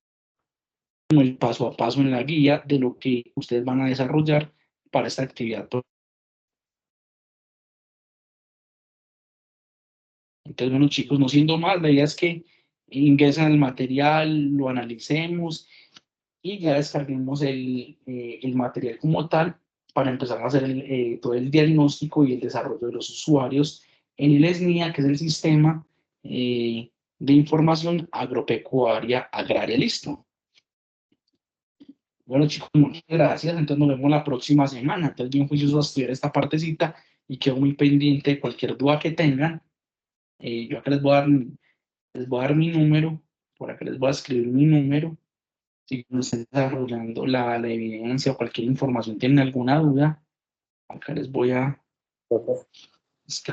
Speaker 1: como el paso a paso en la guía de lo que ustedes van a desarrollar para esta actividad. Entonces, bueno, chicos, no siendo más, la idea es que ingresen el material, lo analicemos y ya descarguemos el material como tal para empezar a hacer todo el diagnóstico y el desarrollo de los usuarios en el SNIA, que es el sistema de información agropecuaria agraria. Listo. Bueno, chicos, muchas gracias. Entonces nos vemos la próxima semana. Entonces, bien juiciosos a estudiar esta partecita y quedo muy pendiente de cualquier duda que tengan. Yo acá les voy a dar mi número. Por acá les voy a escribir mi número. Si no están desarrollando la evidencia o cualquier información, tienen alguna duda, acá les voy a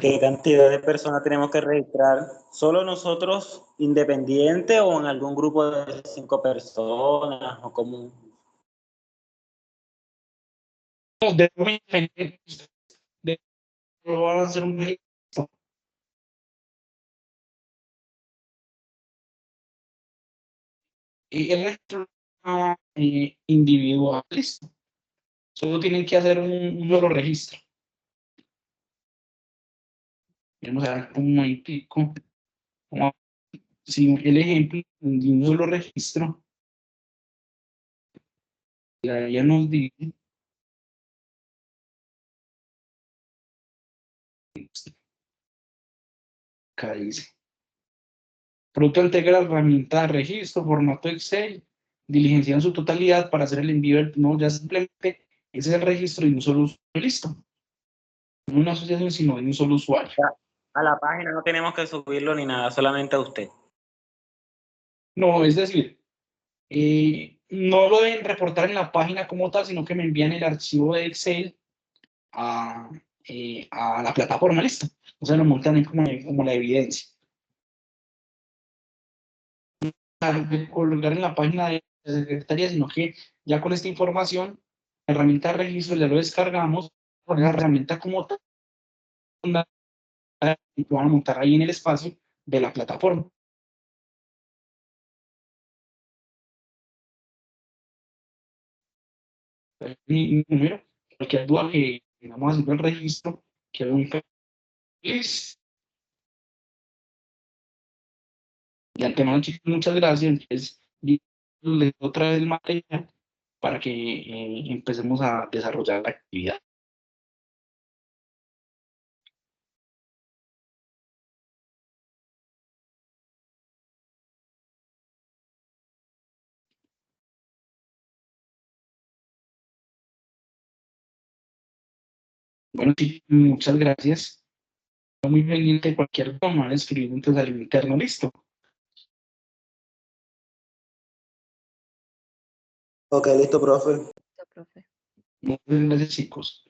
Speaker 4: ¿Qué cantidad de personas tenemos que registrar? ¿Solo nosotros independiente o en algún grupo de 5 personas o como?
Speaker 1: de van a hacer un registro. Y el registro individual, listo. Solo tienen que hacer un solo registro. Vamos a dar un momentico. Si el ejemplo de un solo registro, ya nos dice. Acá dice. Producto integra la herramienta de registro, formato Excel, diligencia en su totalidad para hacer el envío del no, ya simplemente ese es el registro de un solo usuario, listo. No una asociación, sino de un solo usuario.
Speaker 4: A la página no tenemos que subirlo ni nada, solamente a usted.
Speaker 1: No, es decir, no lo deben reportar en la página como tal, sino que me envían el archivo de Excel a la plataforma, listo. O sea, lo montan ahí como la evidencia. De colgar en la página de la secretaría, sino que ya con esta información, la herramienta de registro ya lo descargamos, con la herramienta como tal, y lo van a montar ahí en el espacio de la plataforma. Mi número, cualquier duda que vamos haciendo el registro, quedo muy feliz. De antemano, chicos, muchas gracias. Entonces, les doy otra vez el material para que empecemos a desarrollar la actividad. Bueno, chicos, muchas gracias. Estoy muy pendiente de cualquier toma, escribir entonces al interno, listo.
Speaker 4: Ok, listo, profe.
Speaker 3: Profe.
Speaker 1: Muchas gracias, chicos.